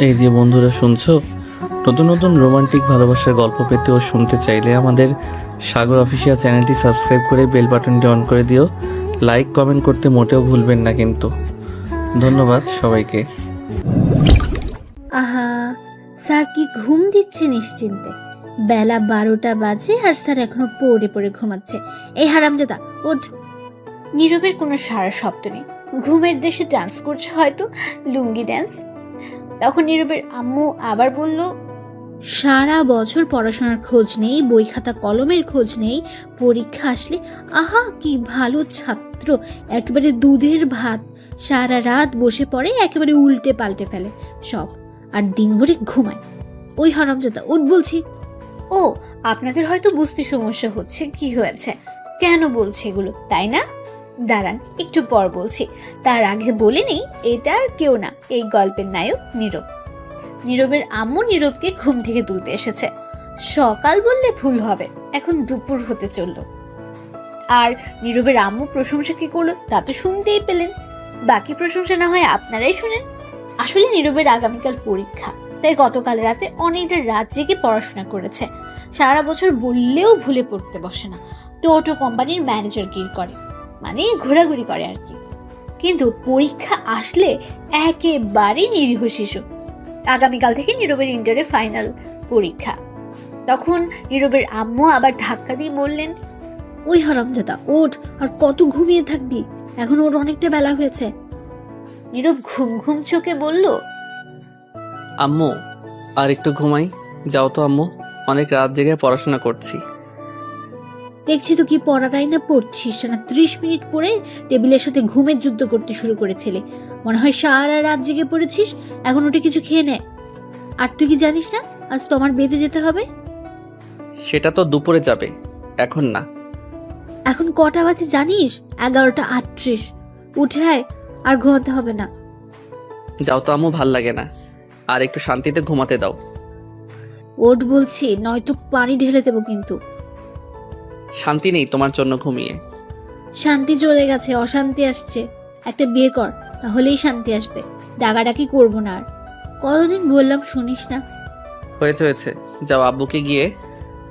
এই যে বন্ধুরা শুনছো, নতুন নতুন রোমান্টিক ভালোবাসার গল্প পেতে ও শুনতে চাইলে আমাদের সাগর অফিসিয়াল চ্যানেলটি সাবস্ক্রাইব করে বেল বাটনটি অন করে দিও। লাইক কমেন্ট করতে মোটেও ভুলবেন না কিন্তু। ধন্যবাদ সবাইকে। আহা, স্যার কি ঘুম দিচ্ছে নিশ্চিন্তে। বেলা 12টা বাজে আর স্যার এখনো পড়ে পড়ে ঘুমাচ্ছে। এই হারামজাদা ওঠ। নীরবের কোনো সারা শব্দ নেই। ঘুমের দেশে ডান্স করছে হয়তো, লুঙ্গি ডান্স। তখন নীরবের আম্মু আবার বলল, সারা বছর পড়াশোনার খোঁজ নেই, বই খাতা কলমের খোঁজ নেই, পরীক্ষা আসলে আহা কি ভালো ছাত্র, একেবারে দুধের ভাত, সারা রাত বসে পড়ে, একেবারে উল্টে পাল্টে ফেলে সব, আর দিনভরে ঘুমায়। ওই হারামজাদা ওঠ বলছি। ও, আপনাদের হয়তো বুঝতে সমস্যা হচ্ছে কি হয়েছে, কেন বলছে এগুলো, তাই না? দাঁড়ান, একটু পর বলছি। তার আগে বলে নেই, এটা আর কেউ না, এই গল্পের নায়ক নীরব। নীরবের আম্মু নীরবকে ঘুম থেকে তুলতে এসেছে। সকাল বললে ভুল হবে, এখন দুপুর হতে চলল। আর নীরবের আম্মু প্রশংসা কি করলো তা তো শুনতেই পেলেন। বাকি প্রশংসা না হয় আপনারাই শুনেন। আসলে নীরবের আগামীকাল পরীক্ষা, তাই গতকাল রাতে অনেকটা রাত জেগে পড়াশোনা করেছে। সারা বছর বললেও ভুলে পড়তে বসে না। টোটো কোম্পানির ম্যানেজার গির করে, মানে ঘোরাঘুরি করে আর কি। কিন্তু পরীক্ষা আসলে একেবারে নিরীহ শিশু। আগামীকাল থেকে নীরবের ইন্টারে ফাইনাল পরীক্ষা। তখন নীরবের আম্মু আবার ধাক্কা দিয়ে বললেন, ওই হারামজাদা ওঠ, আর কত ঘুমিয়ে থাকবি, এখন ওর অনেকটা বেলা হয়েছে। নীরব ঘুম ঘুম চোখে বলল, আম্মু আর একটু ঘুমাই, যাও তো আম্মু, অনেক রাত জেগে পড়াশোনা করছি। দেখছি তো কি পড়াটাই না পড়ছিস না, 30 মিনিট পরে টেবিলের সাথে ঘুমের যুদ্ধ করতে শুরু করেছিলে। মনে হয় সারা রাত জেগে পড়েছিস, এখন উঠে কিছু খেয়ে নে। আর তুই কি জানিস না আজ তোমার বেঁধে যেতে হবে? সেটা তো দুপুরে যাবে, এখন না। এখন কটা বাজে জানিস? 11টা 38। উঠে আয়, আর ঘুমাতে হবে না। যাও তো আম্মু, ভাল লাগে না, আর একটু শান্তিতে ঘুমাতে দাও। ওঠ বলছি, নয়তো পানি ঢেলে দেবো কিন্তু। শান্তি নেই তোমার জন্য ঘুমিয়ে। শান্তি চলে গেছে, অশান্তি আসছে। একটা বিয়ে কর, তাহলেই শান্তি আসবে। ডাকাডাকি করবো না আর। কতদিন বললাম শুনিস না। হয়েছে হয়েছে, যাও আব্বুকে গিয়ে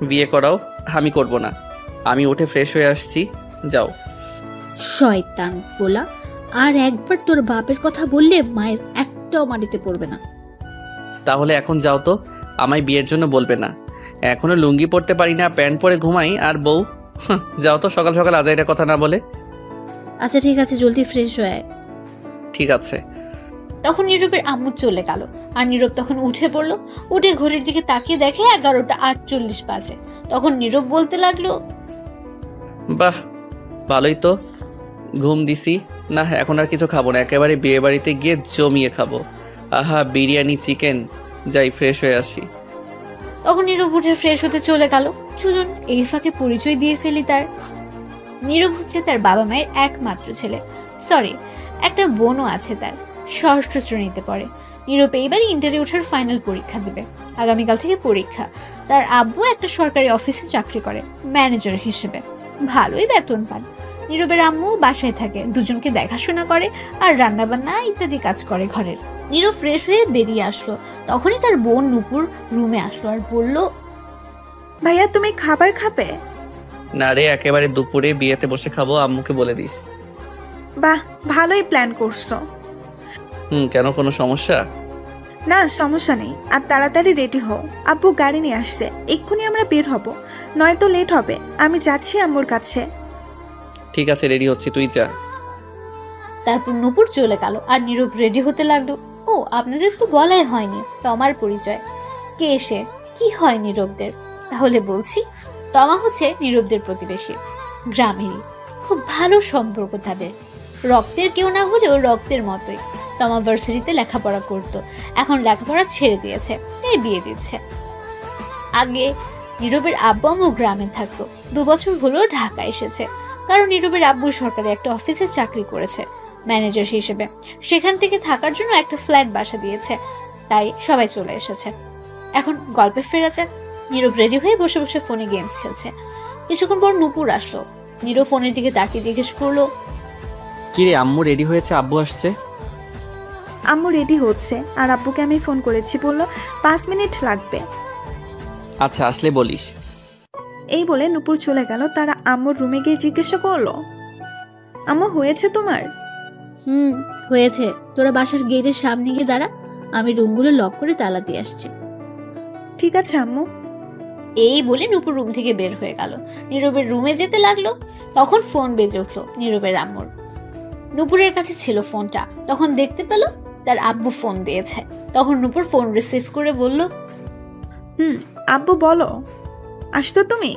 বিয়ে করাও, আমি করব না। আমি উঠে ফ্রেশ হয়ে আসছি, যাও। শয়তান পোলা, আর একবার তোর বাপের কথা বললে মায়ের একটাও মাটিতে পড়বে না। তাহলে এখন যাও তো, আমায় বিয়ের জন্য বলবে না। এখনো লুঙ্গি পরতে পারি না, প্যান্ট পরে ঘুমাই, আর বউ যাও তো, সকাল সকাল আজাইরা কথা না বলে। আচ্ছা ঠিক আছে, জলদি ফ্রেশ হয়ে আয়। ঠিক আছে। তখন নীরবের আম্মু চলে গেল, আর নীরব তখন উঠে পড়লো। উঠে ঘড়ির দিকে তাকিয়ে দেখে 11টা 48 বাজে। তখন নীরব বলতে লাগলো, বাহ, ভালোই তো, ঘুম দিছি না, এখন আর কিছু খাবো না, একেবারে বিয়ে বাড়িতে গিয়ে জমিয়ে খাবো। আহা, বিরিয়ানি, চিকেন। যাই ফ্রেশ হয়ে আসি। তখন নীরব উঠে ফ্রেশ হতে চলে গেল। চলুন এই ফাঁকে পরিচয় দিয়ে ফেলি তার। নীরব হচ্ছে তার বাবা মায়ের একমাত্র ছেলে। সরি, একটা বোনও আছে তার, 6ষ্ঠ শ্রেণীতে পড়ে। নীরব এইবার ইন্টারে ওঠার ফাইনাল পরীক্ষা দেবে। আগামীকাল থেকে পরীক্ষা। তার আব্বু একটা সরকারি অফিসে চাকরি করে, ম্যানেজার হিসেবে। ভালোই বেতন পান। নীরবের আম্মু বাসায় থাকে, দুজনকে দেখাশোনা করে আর রান্নাবান্না ইত্যাদি কাজ করে ঘরের। নীরব ফ্রেশ হয়ে বেরিয়ে আসলো। তখনই তার বোন নূপুর রুমে আসলো আর বলল, ভাইয়া তুমি খাবার খাবে? না রে, একেবারে দুপুরে বিয়েতে বসে খাবো, আম্মুকে বলে দিস। বাহ, ভালোই প্ল্যান করছো। কেন, কোনো সমস্যা? না, সমস্যা নেই। আর তাড়াতাড়ি রেডি হও, আব্বু গাড়ি নিয়ে আসছে, এক্ষুনি আমরা বের হব, নয়তো লেট হবে। আমি যাচ্ছি আম্মুর কাছে। ঠিক আছে, রেডি হচ্ছি, তুই যা। তারপর নূপুর চলে গেল আর নীরব রেডি হতে লাগলো। ও, আপনাদের তো বলাই হয়নি তমার পরিচয়। কে সে, কি হয় নীরবদের? তাহলে বলছি, তমা হচ্ছে নীরবদের প্রতিবেশী, গ্রামেরই। খুব ভালো সম্পর্ক তাদের, রক্তের কেউ না হলেও রক্তের মতোই। তমা ভার্সিটিতে লেখাপড়া করতো, এখন লেখাপড়া ছেড়ে দিয়েছে, তাই বিয়ে দিচ্ছে। আগে নীরবের আব্বু আম্মু গ্রামে থাকতো, 2 বছর হলো ঢাকা এসেছে। কারণ নীরবের আব্বু সরকারি একটা অফিসে চাকরি করেছে ম্যানেজার হিসেবে। সেখান থেকে থাকার জন্য একটা ফ্ল্যাট বাসা দিয়েছে, তাই সবাই চলে এসেছে। এখন গল্পে ফেরা যাক। নীরব রেডি হয়ে বসে বসে ফোনে গেমস খেলছে। কিছুক্ষণ পর নূপুর আসলো। নীরব ফোনের দিকে তাকিয়ে জিজ্ঞেস করলো, কি রে আম্মু, রেডি হয়েছে, আব্বু আসছে? আম্মু রেডি হচ্ছে আর আব্বুকে আমি ফোন করেছি, বললো 5 মিনিট লাগবে। আচ্ছা আসলে বলিস। এই বলে নুপুর চলে গেল। তারা আম্মুর রুমে গিয়ে জিজ্ঞাসা করলো, আম্মু হয়েছে তোমার? হয়েছে। তোরা বাসার গেটের সামনে গিয়ে দাঁড়া, আমি রুমগুলো লক করে তালা দিয়ে আসছি। ঠিক আছে আম্মু। এই বলে নুপুর রুম থেকে বের হয়ে গেল। নীরবের রুমে যেতে লাগলো, তখন ফোন বেজে উঠলো নীরবের আম্মুর। নুপুরের কাছে ছিল ফোনটা, তখন দেখতে পেল তার আব্বু ফোন দিয়েছে। তখন নুপুর ফোন রিসিভ করে বলল, আব্বু বলো, আসতো তুমি?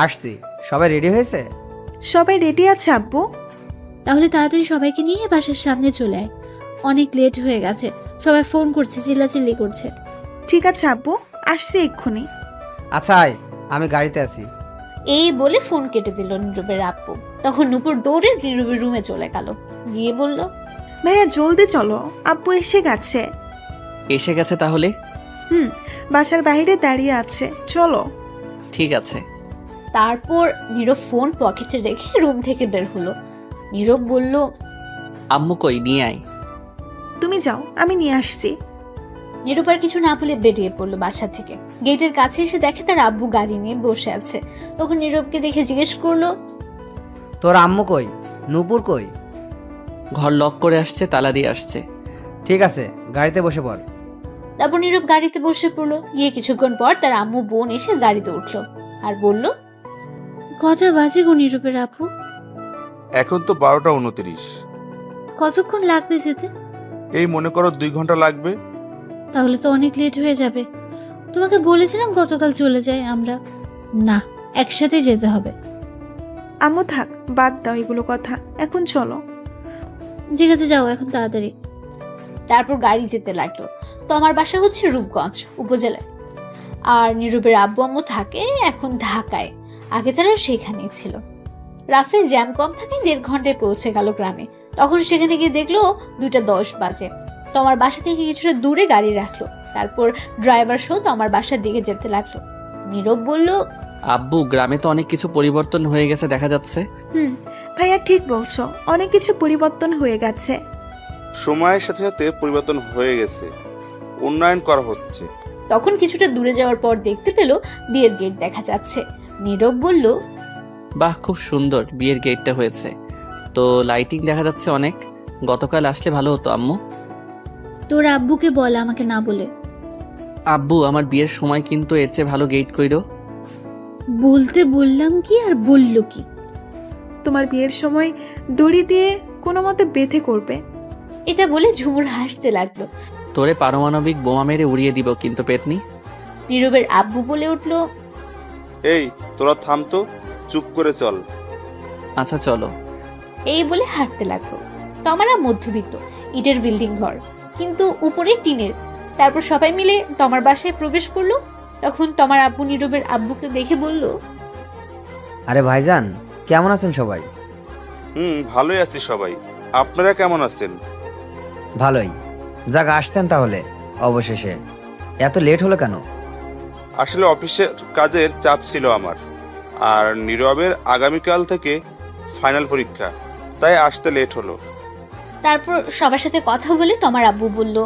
আসছি। সবাই রেডি হয়েছে? সবাই রেডি আছে আব্বু। তাহলে তাড়াতাড়ি সবাইকে নিয়ে বাসার সামনে চলে আয়, অনেক লেট হয়ে গেছে, সবাই ফোন করছে, চিল্লাচিল্লি করছে। ঠিক আছে আব্বু, আসছি এক্ষুনি। আচ্ছা আয়, আমি গাড়িতে আছি। এই বলে ফোন কেটে দিল নীরবের আব্বু। তখন নুপুর দৌড়ে নীরবের রুমে চলে গেল, গিয়ে বলল, ভাইয়া জলদি চলো, আব্বু এসে গেছে। এসে গেছে তাহলে? বাসার বাইরে দাঁড়িয়ে আছে, চলো। ঠিক আছে। তারপর নীরব ফোন পকেটে রেখে রুম থেকে বের হলো। নীরব বলল, আম্মু কই, নিয়ে আয়। তুমি যাও, আমি নিয়ে আসছি। নীরব আর কিছু না বলে বেরিয়ে পড়লো বাসা থেকে। গেটের কাছে এসে দেখে তার আব্বু গাড়ি নিয়ে বসে আছে। তখন নীরবকে দেখে জিজ্ঞেস করলো, তোর আম্মু কই? নূপুর কই? ঘর লক করে আসছে, তালা দিয়ে আসছে। ঠিক আছে, গাড়িতে বসে পড়। তারপর নীরব গাড়িতে বসে পড়লো। গিয়ে কিছুক্ষণ পর তার আম্মু বোন এসে গাড়িতে উঠলো আর বলল, কটা বাজে গো নীরবের আপু? এখন তো 12টা 29। কতক্ষণ লাগবে যেতে? এই মনে করো 2 ঘন্টা লাগবে। তাহলে তো অনেক লেট হয়ে যাবে। তোমাকে বলেছিলাম গতকাল চলে যাই আমরা। না, একসাথে যেতে হবে। আম্মু থাক, বাদ দাও এগুলো কথা, এখন চলো। ঠিক আছে যাও এখন তাড়াতাড়ি। তারপর গাড়ি যেতে লাগলো। তো আমার বাসা হচ্ছে রূপগঞ্জ উপজেলায়, আর নীরবের আব্বু আম্মু থাকে এখন ঢাকায়। আগে তারা সেখানেই ছিল। রাস্তায় জ্যাম কম থাকে, 1.5 ঘন্টায় পৌঁছে গেল গ্রামে। তখন সেখানে গিয়ে দেখলো 2:10 বাজে। তো আমার বাসা থেকে কিছুটা দূরে গাড়ি রাখলো। তারপর ড্রাইভার সহ তো আমার বাসার দিকে যেতে লাগলো। নীরব বলল, আব্বু গ্রামে তো অনেক কিছু পরিবর্তন হয়ে গেছে দেখা যাচ্ছে। ভাইয়া ঠিক বলছো, অনেক কিছু পরিবর্তন হয়ে গেছে। সময়ের সাথে সাথে পরিবর্তন হয়ে গেছে, উন্নয়ন করা হচ্ছে। তখন কিছুটা দূরে যাওয়ার পর দেখতে পেল বিয়ের গেট দেখা যাচ্ছে। নীরব বলল, বাহ, খুব সুন্দর বিয়ের গেটটা হয়েছে। তো লাইটিং দেখা যাচ্ছে অনেক। গতকাল আসলে ভালো হতো আম্মু। তোর আব্বুকে বল আমাকে না বলে। আব্বু আমার বিয়ের সময় কিন্তু এর চেয়ে ভালো গেট কইরো। বলতে বললাম কি আর বলল কি? তোমার বিয়ের সময় দড়ি দিয়ে কোনো মতে বেঁধে করবে। এটা বলে ঝুমুর হাসতে লাগলো। তোরে পারমাণবিক বোমা মেরে উড়িয়ে দিব কিন্তু পেতনি। নীরবের আব্বু বলে উঠলো, এই তোরা থাম তো, চুপ করে চল। আচ্ছা চলো। এই বলে হাঁটতে লাগলো। তমারা মধ্যবিত্ত, ইটের বিল্ডিং ঘর, কিন্তু উপরে টিনের। তারপর সবাই মিলে তমার বাসায় প্রবেশ করলো। তখন তমার আব্বু নীরবের আব্বুকে দেখে বলল, আরে ভাইজান, কেমন আছেন সবাই? ভালোই আছি সবাই। আপনারা কেমন আছেন? ভালোই। যাক আসছেন তাহলে অবশেষে। এত লেট হলো কেন? আসলে অফিসের কাজের চাপ ছিল আমার, আর নীরবের আগামীকাল থেকে ফাইনাল পরীক্ষা, তাই আসতে লেট হলো। তারপর সবার সাথে কথা বলে তমার আব্বু বলল,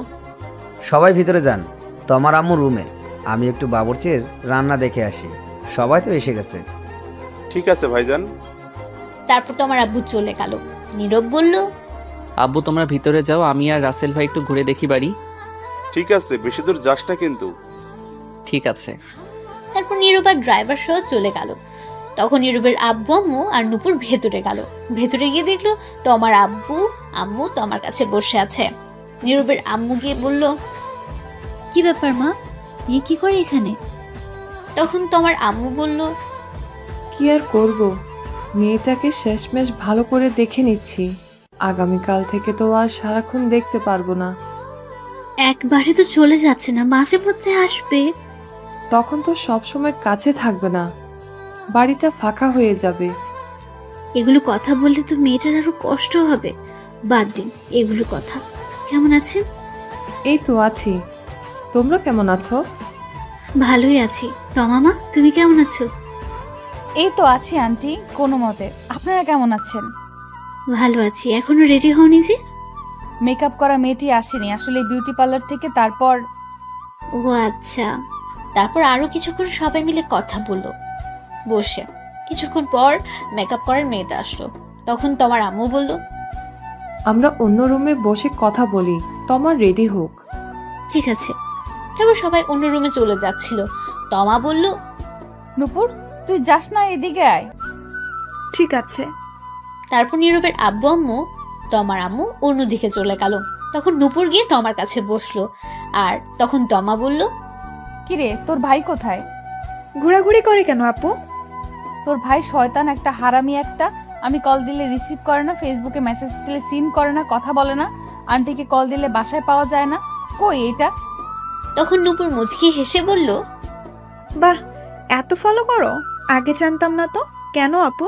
সবাই ভিতরে যান, তোমার আম্মু রুমে। আমি একটু বাবুর্চির রান্না দেখে আসি। সবাই তো এসে গেছে। ঠিক আছে ভাইজান। তারপর তোমার আব্বু চলে গেল। নীরব বলল, আব্বু তোমরা ভিতরে যাও, আমি আর রাসেল ভাই একটু ঘুরে দেখি বাড়ি। ঠিক আছে, বেশি দূর যাস না কিন্তু। ঠিক আছে। তারপর নীরব আর ড্রাইভার সহ চলে গেল। তখন নীরবের আব্বু আম্মু আর নুপুর ভেতরে গেল। ভেতরে গিয়ে দেখলো তোমার আব্বু আম্মু তো আমার কাছে বসে আছে। নীরবের আম্মু গিয়ে বলল, কি ব্যাপার মা, মেয়ে কি করে এখানে? তখন তোমার আম্মু বলল, কি আর করব, মেয়েটাকে শেষমেশ ভালো করে দেখে নিচ্ছি। আগামীকাল থেকে তো আর সারাক্ষণ দেখতে পারবো না। একবারে তো চলে যাচ্ছে না, মাঝে মধ্যে আসবে। তখন তো সবসময় কাছে থাকবে না, বাড়িটা ফাঁকা হয়ে যাবে। এগুলো কথা বললে তো মেয়েটার আরো কষ্ট হবে। বাদ দিন এগুলো কথা। কেমন আছেন? এই তো আছি। তোমরা কেমন আছো? ভালোই আছি। তমামা তুমি কেমন আছো? এই তো আছি আন্টি, কোনো মতে। আপনারা কেমন আছেন? ভালো আছি। এখনো রেডি হওনি যে? মেকআপ করা মেয়েটি আসেনি, আসলে বিউটি পার্লার থেকে। তারপর ও আচ্ছা। তারপর আরো কিছুক্ষণ সবাই মিলে কথা বললো বসে। কিছুক্ষণ পর মেকআপ করার মেয়েটা আসলো। তখন তোমার আম্মু বলল, আমরা অন্য রুমে বসে কথা বলি, তোমার রেডি হোক। ঠিক আছে। তারপর সবাই অন্য রুমে চলে যাচ্ছিল। তমা বলল, নূপুর, তুই যাস না, এদিকে আয়। ঠিক আছে। তারপর নীরবের আব্বু আম্মু তমার আম্মু অন্যদিকে চলে গেল। তখন নূপুর গিয়ে তমার কাছে বসলো। আর তখন তমা বলল, কিরে, তোর ভাই কোথায়? ঘোরাঘুরি করে কেন আপু? তোর ভাই শয়তান একটা, হারামি একটা। আমি কল দিলে রিসিভ করে না, ফেসবুকে মেসেজ দিলে সিন করে না, কথা বলে না, আন্টিকে কল দিলে বাসায় পাওয়া যায় না। কই এটা? তখন নূপুর মুচকি হেসে বলল, বাহ, এত ফলো করো? আগে জানতাম না তো। কেন আপু,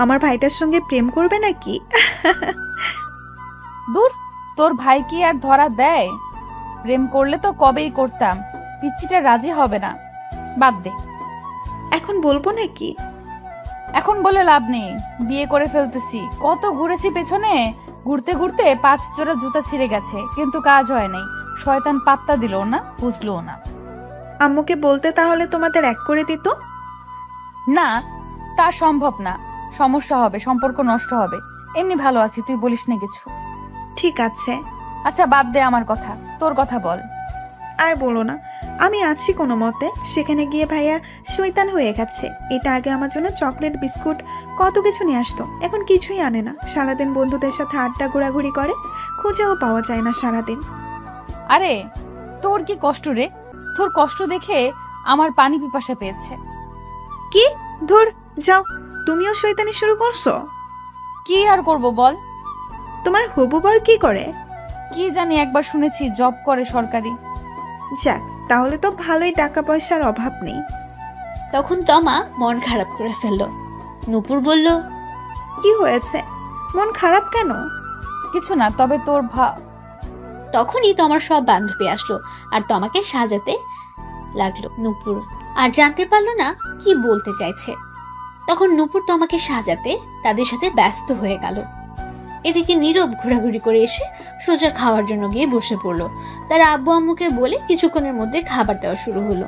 আমার ভাইটার সঙ্গে প্রেম করবে নাকি? দূর, তোর ভাই কি আর ধরা দেয়? প্রেম করলে তো কবেই করতাম। পিচ্চিটা রাজি হবে না, বাদ দে। এখন বলবো নাকি? এখন বলে লাভ নেই, বিয়ে করে ফেলতেছি। কত ঘুরেছি পেছনে, ঘুরতে ঘুরতে 5 জোড়া জুতা ছিঁড়ে গেছে, কিন্তু কাজ হয় নাই। শয়তান পাত্তা দিল না, বুঝলো না। আম্মুকে বলতে তাহলে তোমাদের এক করে দিত। না, তা সম্ভব না। সমস্যা হবে, সম্পর্ক নষ্ট হবে। এমনি ভালো আছি, তুই বলিস না কিছু। ঠিক আছে, আচ্ছা বাদ দে আমার কথা, তোর কথা বল। আর বলো না। আমি আছি কোনো মতে। সেখানে গিয়ে ভাইয়া শৈতান হয়ে গেছে। এটা আগে আমার জন্য চকলেট, বিস্কুট, কত কিছু নিয়ে আসতো। এখন কিছুই আনে না। সারাদিন বন্ধুদের সাথে আড্ডা ঘোরাঘুরি করে, খুঁজেও পাওয়া যায় না সারাদিন। আরে তোর কি কষ্ট রে? তোর কষ্ট দেখে আমার পানি পিপাসা পেয়েছে। কি? ধুর, যাও। তুমিও শৈতানি শুরু করছো? কি আর করব বল? তোমার হবু বর কি করে? কি জানি, একবার শুনেছি জব করে সরকারি। যাক, তাহলে তো ভালোই, টাকা পয়সার অভাব নেই। তখন তমা মন খারাপ করে ফেলল। নূপুর বলল, কি হয়েছে? মন খারাপ কেন? কিছু না, তবে তোর তখনই তোমার সব বান্ধবী আসলো আর তোমাকে সাজাতে লাগলো। নূপুর আর জানতে পারলো না কি বলতে চাইছে। তখন নূপুর তোমাকে সাজাতে তাদের সাথে ব্যস্ত হয়ে গেল। এদিকে নীরব ঘোরাঘুরি করে এসে সোজা খাওয়ার জন্য গিয়ে বসে পড়লো। তার আব্বু আম্মুকে বলে কিছুক্ষণের মধ্যে খাবার দেওয়া শুরু হলো।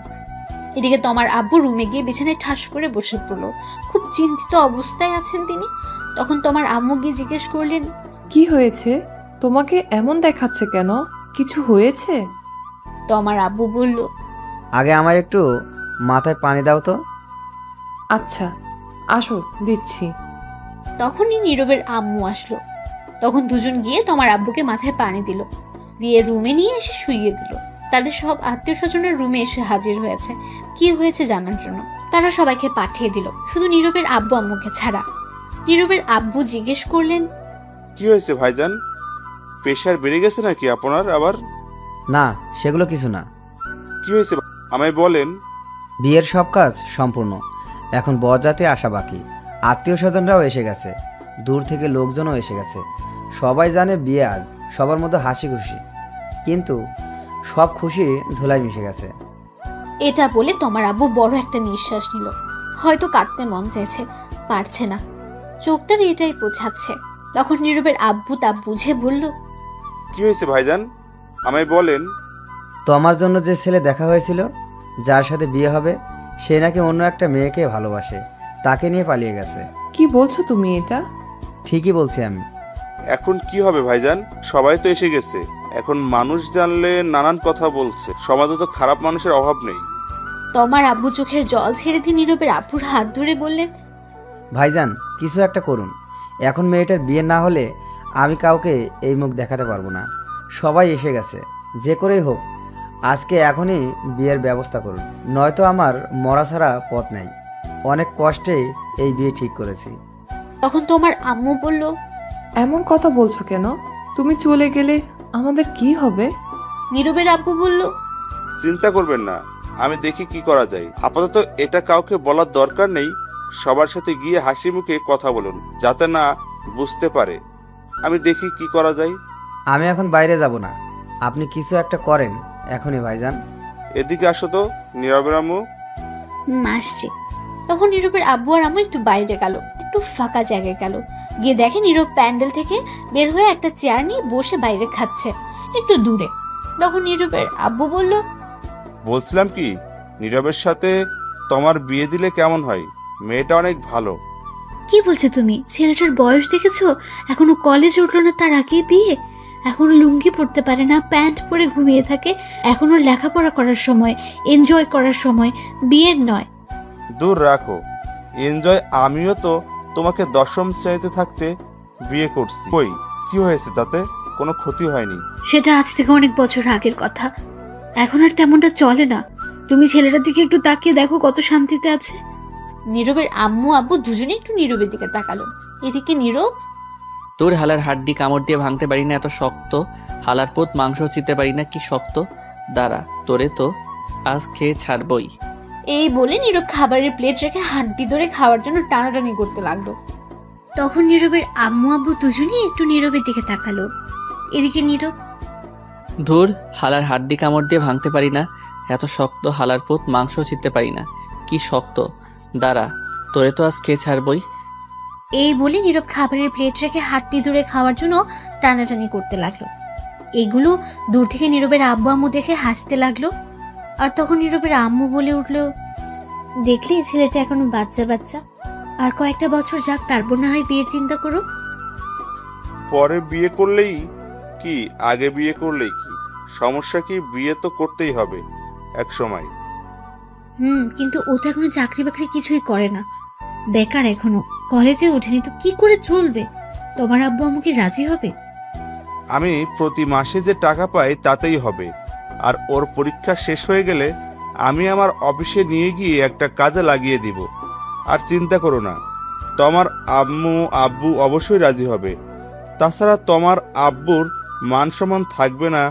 এদিকে তোমার আব্বু রুমে গিয়ে বিছানায় ঠাস করে বসে পড়লো। খুব চিন্তিত অবস্থায় আছেন তিনি। তখন তোমার আম্মু গিয়ে জিজ্ঞেস করলেন, কি হয়েছে? তোমাকে এমন দেখাচ্ছে কেন? কিছু হয়েছে? তোমার আব্বু বলল, আগে আমায় একটু মাথায় পানি দাও তো। আচ্ছা, আসো, দিচ্ছি। তখনই নীরবের আম্মু আসলো। তখন দুজন গিয়ে তোমার আব্বুকে মাথায় পানি দিল, দিয়ে রুমে নিয়ে এসে শুইয়ে দিল। তাদের সব আত্মীয় স্বজনের রুমে এসে হাজির হয়েছে কি হয়েছে জানার জন্য। তারা সবাইকে পাঠিয়ে দিল, শুধু নীরবের আব্বু আম্মুকে ছাড়া। নীরবের আব্বু জিজ্ঞেস করলেন, কি হয়েছে ভাইজান? প্রেশার বেড়ে গেছে নাকি আপনার আবার? না, সেগুলো কিছু না। কি হয়েছে আমায় বলেন। বিয়ের সব কাজ সম্পূর্ণ, এখন বরযাত্রী আসা বাকি। আত্মীয় স্বজনরাও এসে গেছে, দূর থেকে লোকজনও এসে গেছে। সবাই জানে বিয়ে আজ, সবার মধ্যে হাসি খুশি, কিন্তু সব খুশি ধুলায় মিশে গেছে। এটা বলে তোমার আব্বু বড় একটা নিঃশ্বাস নিল। হয়তো কাঁদতে মন চাইছে, পারছে না, চোখ তার এটাই বোঝাচ্ছে। তখন নীরবের আব্বু তা বুঝে বলল, কি হয়েছে ভাইজান, আমায় বলেন। তো আমার জন্য যে ছেলে দেখা হয়েছিল, যার সাথে বিয়ে হবে, সে নাকি অন্য একটা মেয়েকে ভালোবাসে, তাকে নিয়ে পালিয়ে গেছে। কি বলছো তুমি এটা? ঠিকই বলছি আমি। এখন কি হবে ভাইজান? সবাই তো এসে গেছে, এখন মানুষ জানলে নানান কথা বলছে। সমাজে তো খারাপ মানুষের অভাব নেই। তোমার আব্বু চোখের জল ছেড়ে দিয়ে নীরবের আব্বুর হাত ধরে বললেন, ভাইজান, কিছু একটা করুন। এখন মেয়েটার বিয়ে না হলে আমি কাউকে এই মুখ দেখাতে পারবো না। সবাই এসে গেছে, যে করেই হোক আজকে এখনই বিয়ের ব্যবস্থা করুন, নয়তো আমার মরা ছাড়া পথ নেই। অনেক কষ্টে এই বিয়ে ঠিক করেছি। তখন তোমার আম্মু বলল, এমন কথা বলছো কেন? তুমি চলে গেলে আমাদের কি হবে? নীরবের আব্বু বলল, চিন্তা করবেন না, আমি দেখি কি করা যায়। আপাতত এটা কাউকে বলার দরকার নেই। সবার সাথে গিয়ে হাসি মুখে কথা বলুন, যাতে না বুঝতে পারে। আমি দেখি কি করা যায়। আমি এখন বাইরে যাব না, আপনি কিছু একটা করেন এখনই ভাইজান। এদিকে আসো তো নীরবের আম্মু। আসছে। তখন নীরবের আব্বু আর আম্মু একটু বাইরে গেল, একটু ফাঁকা জায়গায় গেল। গিয়ে দেখে নীরব প্যান্ডেল থেকে বের হয়ে একটা চেয়ার নিয়ে বসে বাইরে খাচ্ছে একটু দূরে। তখন নীরবের আব্বু বলল, বলছিলাম কি, নীরবের সাথে তোমার বিয়ে দিলে কেমন হয়? মেয়েটা অনেক ভালো। কি বলছো তুমি? ছেলেটার বয়স দেখেছো? এখনো কলেজে উঠলো না, তার আগে বিয়ে? এখনো লুঙ্গি পরতে পারে না, প্যান্ট পরে ঘুমিয়ে থাকে। এখনো লেখাপড়া করার সময়, এনজয় করার সময়, বিয়ের নয়। দূর রাখো এনজয়, আমিও তো তোমাকে 10ম শ্রেণীতে থাকতে বিয়ে করছি। কই, কি হয়েছে তাতে? কোনো ক্ষতি হয়নি। সেটা আজ থেকে অনেক বছর আগের কথা, এখন আর তেমনটা চলে না। তুমি ছেলেটার দিকে একটু তাকিয়ে দেখো কত শান্তিতে আছে। নীরবের আম্মু আব্বু দুজনে একটু নীরবের দিকে তাকালো। এদিকে নীরব, তোর হালার হাড্ডি কামড় দিয়ে ভাঙতে পারি না এত শক্ত, হালার পোত মাংস চিতে পারি না কি শক্ত, দাঁড়া তোরে তো আজ খেয়ে ছাড়বই। এই বলে নীরব খাবারের প্লেট রেখে হাড্ডি ধরে খাওয়ার জন্য টানাটানি করতে লাগলো। তখন নীরবের আম্মু আব্বু দুজনেই একটু নীরবের দিকে তাকালো। এদিকে নীরব, ধুর, হালার হাড্ডি কামড় দিয়ে ভাঙতে পারি না এত শক্ত, হালার পোত মাংস চিতে পারি না কি শক্ত, দাঁড়া তোরে তো আজ খেয়ে ছাড়বই। এই বলে নীরব খাবারের প্লেট রেখে হাড্ডি ধরে খাওয়ার জন্য টানাটানি করতে লাগলো। এগুলো দূর থেকে নীরবের আব্বু আম্মু দেখে হাসতে লাগলো। আর তখন নীরবের আম্মু বলে উঠলো, দেখলে ছেলেটা এখনো বাচ্চা বাচ্চা, আর কয়েকটা বছর যাক, তারপর না হয় বিয়ের চিন্তা করো। পরে বিয়ে করলেই কি, আগে বিয়ে করলেই কি, সমস্যা কি? বিয়ে তো করতেই হবে এক সময়। কিন্তু ও তো এখনো চাকরি বাকরি কিছুই করে না, বেকার, এখনো কলেজে ওঠেনি, তো কি করে চলবে? তোমার আব্বু আম্মু কি রাজি হবে? আমি প্রতি মাসে যে টাকা পাই তাতেই হবে। আর ওর পরীক্ষা শেষ হয়ে গেলে আমি আমার অফিসে নিয়ে গিয়ে একটা কাজে লাগিয়ে দিব। আর চিন্তা করো না, তোমার আম্মু আব্বু অবশ্যই রাজি হবে। তাছাড়া তোমার আব্বুর মান সম্মান থাকবে না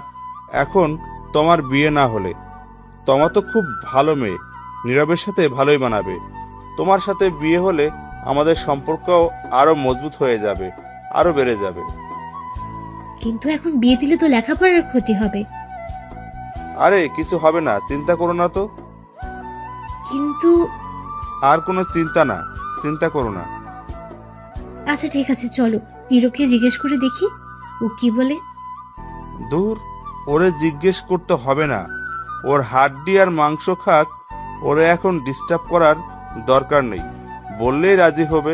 এখন তোমার বিয়ে না হলে। তোমার তো খুব ভালো মেয়ে, নীরবের সাথে ভালোই মানাবে। তোমার সাথে বিয়ে হলে আমাদের সম্পর্কও আরো মজবুত হয়ে যাবে, আরো বেড়ে যাবে। কিন্তু এখন বিয়ে দিলে তো লেখাপড়ার ক্ষতি হবে। আরে কিছু হবে না, চিন্তা করো না তো। কিন্তু আর কোনো চিন্তা না, চিন্তা করো না। আচ্ছা ঠিক আছে, চলো নীরবকে জিজ্ঞেস করে দেখি ও কি বলে। দূর, ওরে জিজ্ঞেস করতে হবে না। ওর হাড্ডি আর মাংস খাক, ওরে এখন ডিস্টার্ব করার দরকার নেই, বললেই রাজি হবে।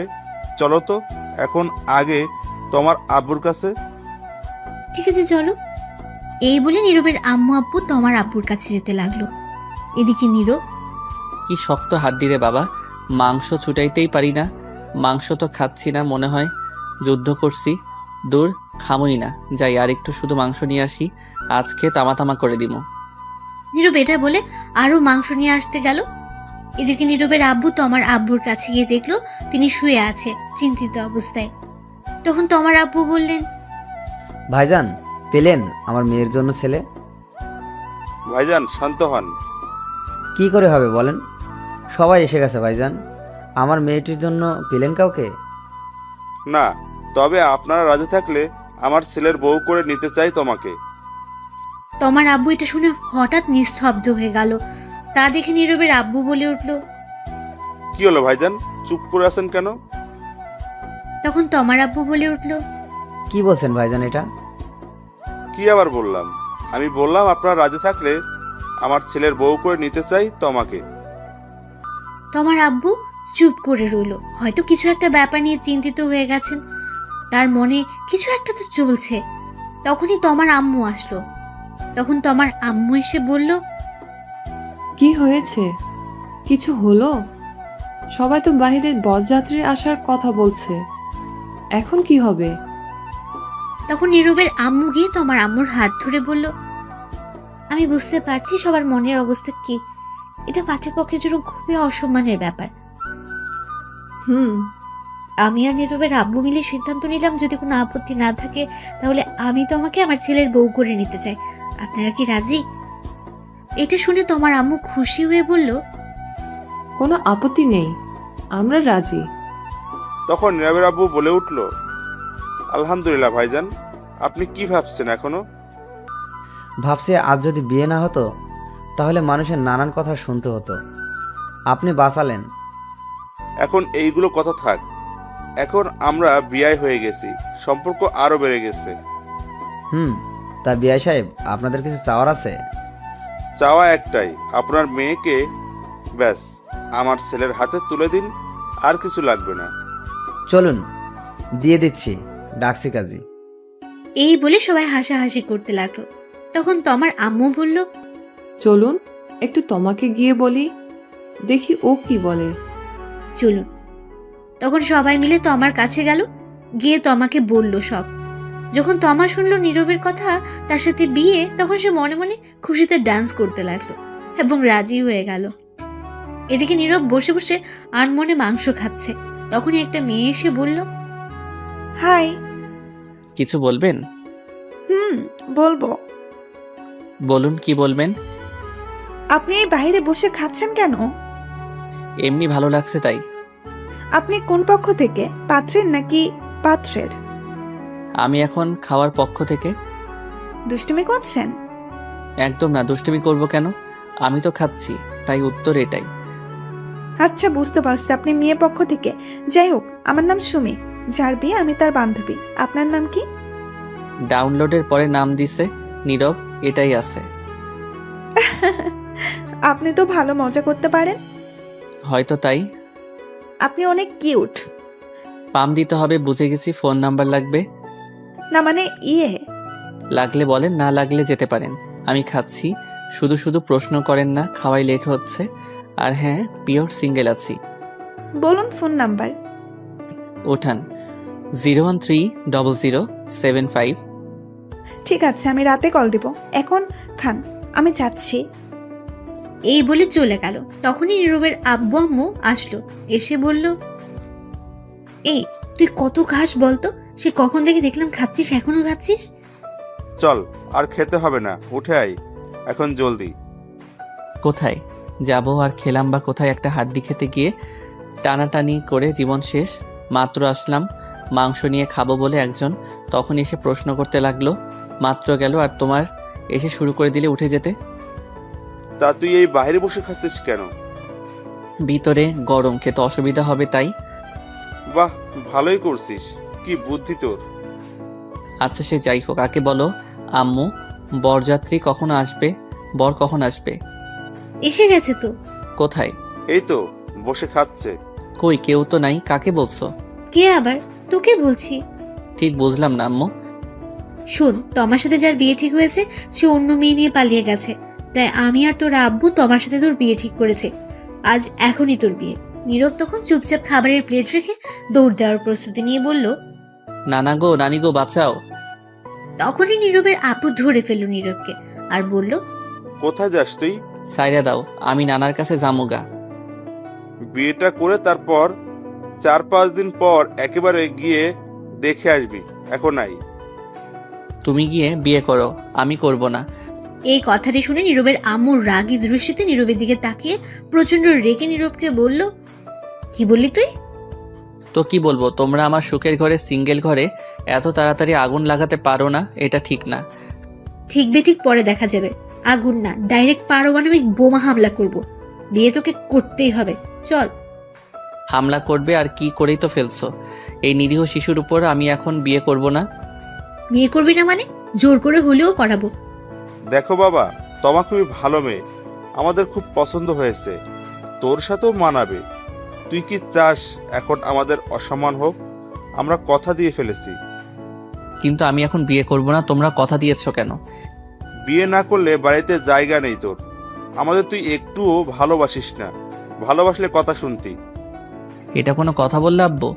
চলো তো এখন আগে তোমার আব্বুর কাছে। ঠিক আছে চলো। এই বলে নীরবের আম্মু আব্বু তোমার আব্বুর কাছে যেতে লাগলো। এদিকে নীরব, কি শক্ত হাড্ডি রে বাবা, মাংস ছুটাইতেই পারি না, মাংস তো খাচ্ছি না, মনে হয় যুদ্ধ করছি। দূর, খামই না, যাই আর একটু শুধু মাংস নিয়ে আসি, আজকে তামা তামা করে দিব। নীরব এটা বলে আরো মাংস নিয়ে আসতে গেল। এদিকে নীরবের আব্বু তোমার আব্বুর কাছে গিয়ে দেখলো তিনি শুয়ে আছে চিন্তিত অবস্থায়। তখন তোমার আব্বু বললেন, ভাইজান, পেলেন আমার মেয়ের জন্য ছেলে? ভাইজান শান্ত হন। কি করে হবে বলেন? সবাই এসে গেছে ভাইজান, আমার মেয়েটির জন্য পেলেন কাউকে? না, তবে আপনারা রাজি থাকলে আমার ছেলের বউ করে নিতে চাই তোমাকে। তোমার আব্বু এটা শুনে হঠাৎ নিস্তব্ধ হয়ে গেল। তা দেখে নীরবের আব্বু বলে উঠল, কি হলো ভাইজান, চুপ করে আছেন কেন? তখন তোমার আব্বু বলে উঠল, কি বলছেন ভাইজান এটা? কি আবার বললাম? আমি বললাম আপনারা রাজি থাকলে আমার ছেলের বউ করে নিতে চাই তোমাকে। তোমার আব্বু চুপ করে রইল, হয়তো কিছু একটা ব্যাপার নিয়ে চিন্তিত হয়ে গেছেন, তার মনে কিছু একটা তো চলছে। তখনই তোমার আম্মু আসলো। তখন তোমার আম্মু এসে বলল, কি হয়েছে? কিছু হলো? সবাই তো বাইরে বরযাত্রীর আসার কথা বলছে, এখন কি হবে? তখন নীরবের আম্মু গিয়ে তোমার আম্মুর হাত ধরে বলল, আমি বুঝতে পারছি সবার মনের অবস্থা কি, এটা পাঠ্যপক্ষের জন্য খুবই অসম্মানের ব্যাপার। আমি আর নীরবের আব্বু মিলে সিদ্ধান্ত নিলাম, যদি কোনো আপত্তি না থাকে তাহলে আমি তোমাকে আমার ছেলের বউ করে নিতে চাই। আপনারা কি রাজি? এটা শুনে তোমার আম্মু খুশি হয়ে বলল, কোনো আপত্তি নেই, আমরা রাজি। তখন নীরবের আব্বু বলে উঠল, আলহামদুলিল্লাহ ভাইজান, আপনি কি ভাবছেন এখনো? ভাবছি আজ যদি বিয়ে না হতো তাহলে মানুষের নানান কথা শুনতে হতো, আপনি বাঁচালেন। এখন এইগুলো কথা থাক, এখন আমরা বিয়ে হয়ে গেছি, সম্পর্ক আরো বেড়ে গেছে। তা বিআই সাহেব, আপনাদের কিছু চাওয়ার আছে? চাওয়া একটাই, আপনার মেয়েকে ব্যাস আমার ছেলের হাতে তুলে দিন, আর কিছু লাগবে না। চলুন দিয়ে দিচ্ছি, ডাকছি কাজী। এই বলে সবাই হাসাহাসি করতে লাগলো। তখন তমার আম্মু বলল, চলুন একটু তোমাকে গিয়ে বলি, দেখি ও কি বলে। চলুন। তখন সবাই মিলে তমার কাছে গেল, গিয়ে তমাকে বলল সব। যখন তমা শুনলো নীরবের কথা, তার সাথে বিয়ে, তখন সে মনে মনে খুশিতে ডান্স করতে লাগলো এবং রাজি হয়ে গেল। এদিকে নীরব বসে বসে আনমনে মাংস খাচ্ছে। তখনই একটা মেয়ে এসে বলল, হাই। কিছু বলবেন? বলবো। বলুন, কি বলবেন? আপনি এই বাইরে বসে খাচ্ছেন কেন? এমনি ভালো লাগছে তাই। আপনি কোন পক্ষ থেকে, পাত্রের নাকি পাত্রের? আমি এখন খাওয়ার পক্ষ থেকে। দুষ্টুমি করছেন? একদম না, দুষ্টুমি করব কেন? আমি তো খাচ্ছি, তাই উত্তর এটাই। আচ্ছা, বুঝতে পারছি আপনি মেয়ে পক্ষ থেকে। যাই হোক, আমার নাম সুমি, যার বিয়ে আমি তার বান্ধবী। আপনার নাম কি? ডাউনলোডের পরে নাম দিছে নীরব, এটাই আছে। আপনি তো ভালো মজা করতে পারেন। হয়তো তাই। আপনি অনেক কিউট। পাম দিতে হবে, বুঝে গেছি। ফোন নাম্বার লাগবে? না মানে লাগলে বলেন, না লাগলে যেতে পারেন। আমি খাচ্ছি, শুধু শুধু প্রশ্ন করেন না, খাওয়াই লেট হচ্ছে। আর হ্যাঁ, পিওর সিঙ্গেল আছি। বলুন ফোন নাম্বার। ওঠান 0130075। ঠিক আছে, আমি রাতে কল দিব। এখন খান, আমি যাচ্ছি। এই বলে চলে গেল। তখনই নীরবের আব্বু আম্মু আসলো, এসে বলল, এই তুই কত খাস বলতো? সে কখন থেকে দেখলাম খাচ্ছিস, এখনো খাচ্ছিস? চল, আর খেতে হবে না, উঠে আই এখন জলদি। কোথায় যাব আর খেলাম বা কোথায়? একটা হাড্ডি খেতে গিয়ে টানাটানি করে জীবন শেষ। মাত্র আসলাম মাংস নিয়ে খাবো বলে একজন, তখন এসে প্রশ্ন করতে লাগলো। মাত্র গেল আর তোমার এসে শুরু করে দিলে উঠে যেতে। তা তুই এই বাইরে বসে খাচ্ছিস কেন? ভিতরে গরম, খেতে অসুবিধা হবে তাই। বাহ, ভালোই করছিস, কি বুদ্ধি তোর। আচ্ছা সে যাই হোক, আগে বলো আম্মু, বরযাত্রী কখন আসবে? বর কখন আসবে? এসে গেছে তো। কোথায়? এই তো বসে খাচ্ছে। কই, কেউ তো নাই, কাকে বলছো? কে আবার? তোকে বলছি। ঠিক বুঝলাম না আম্মু। শোন, তোমার সাথে যার বিয়ে ঠিক হয়েছে সে অন্য মেয়ে নিয়ে পালিয়ে গেছে, তাই আমি আর তোর আব্বু তোমার সাথে তোর বিয়ে ঠিক করেছে। আজ এখনই তোর বিয়ে। নীরব তখন চুপচাপ খাবারের প্লেট রেখে দৌড় দেওয়ার প্রস্তুতি নিয়ে বলল, নানা গো, নানি গো, বাঁচাও। তখনই নীরবের আপু ধরে ফেলল নীরবকে আর বলল, কোথায় যাস তুই? সাইরা দাও, আমি নানার কাছে জামুগা। বিয়েটা করে তারপর 4-5 দিন পর একেবারে গিয়ে দেখে আসবি, এখন নাই। তুমি গিয়ে বিয়ে করো, আমি করব না। এই কথাটি শুনে নীরবের আম্মুর রাগী দৃষ্টিতে নীরবের দিকে তাকিয়ে প্রচন্ড রেগে নীরবকে বলল, কি বললি তুই? তো কি বলবো, তোমরা আমার সুখের ঘরে, সিঙ্গেল ঘরে এত তাড়াতাড়ি আগুন লাগাতে পারো না, এটা ঠিক না। ঠিক বেঠিক পরে দেখা যাবে। আগুন না, ডাইরেক্ট পারমাণবিক বোমা হামলা করব। বিয়ে তোকে করতেই হবে, চল। হামলা করবে আর কি করেই তো ফেলছো। এই নিরীহ শিশুর উপর আমি এখন বিয়ে করব না। বিয়ে করবি না মানে? জোর করে হলেও করাবো। দেখো বাবা, তোমা খুবই ভালো মেয়ে, আমাদের খুব পছন্দ হয়েছে, তোর সাথেও মানাবে। তুই কি চাস এখন আমাদের অসম্মান হোক? আমরা কথা দিয়ে ফেলেছি। কিন্তু আমি এখন বিয়ে করব না, তোমরা কথা দিয়েছো কেন? বিয়ে না করলে বাড়িতে জায়গা নেই তোর। আমাদের তুই একটুও ভালোবাসিস না, ভালোবাসলে কথা শুনতি। এটা কোনো কথা বললে আব্বু?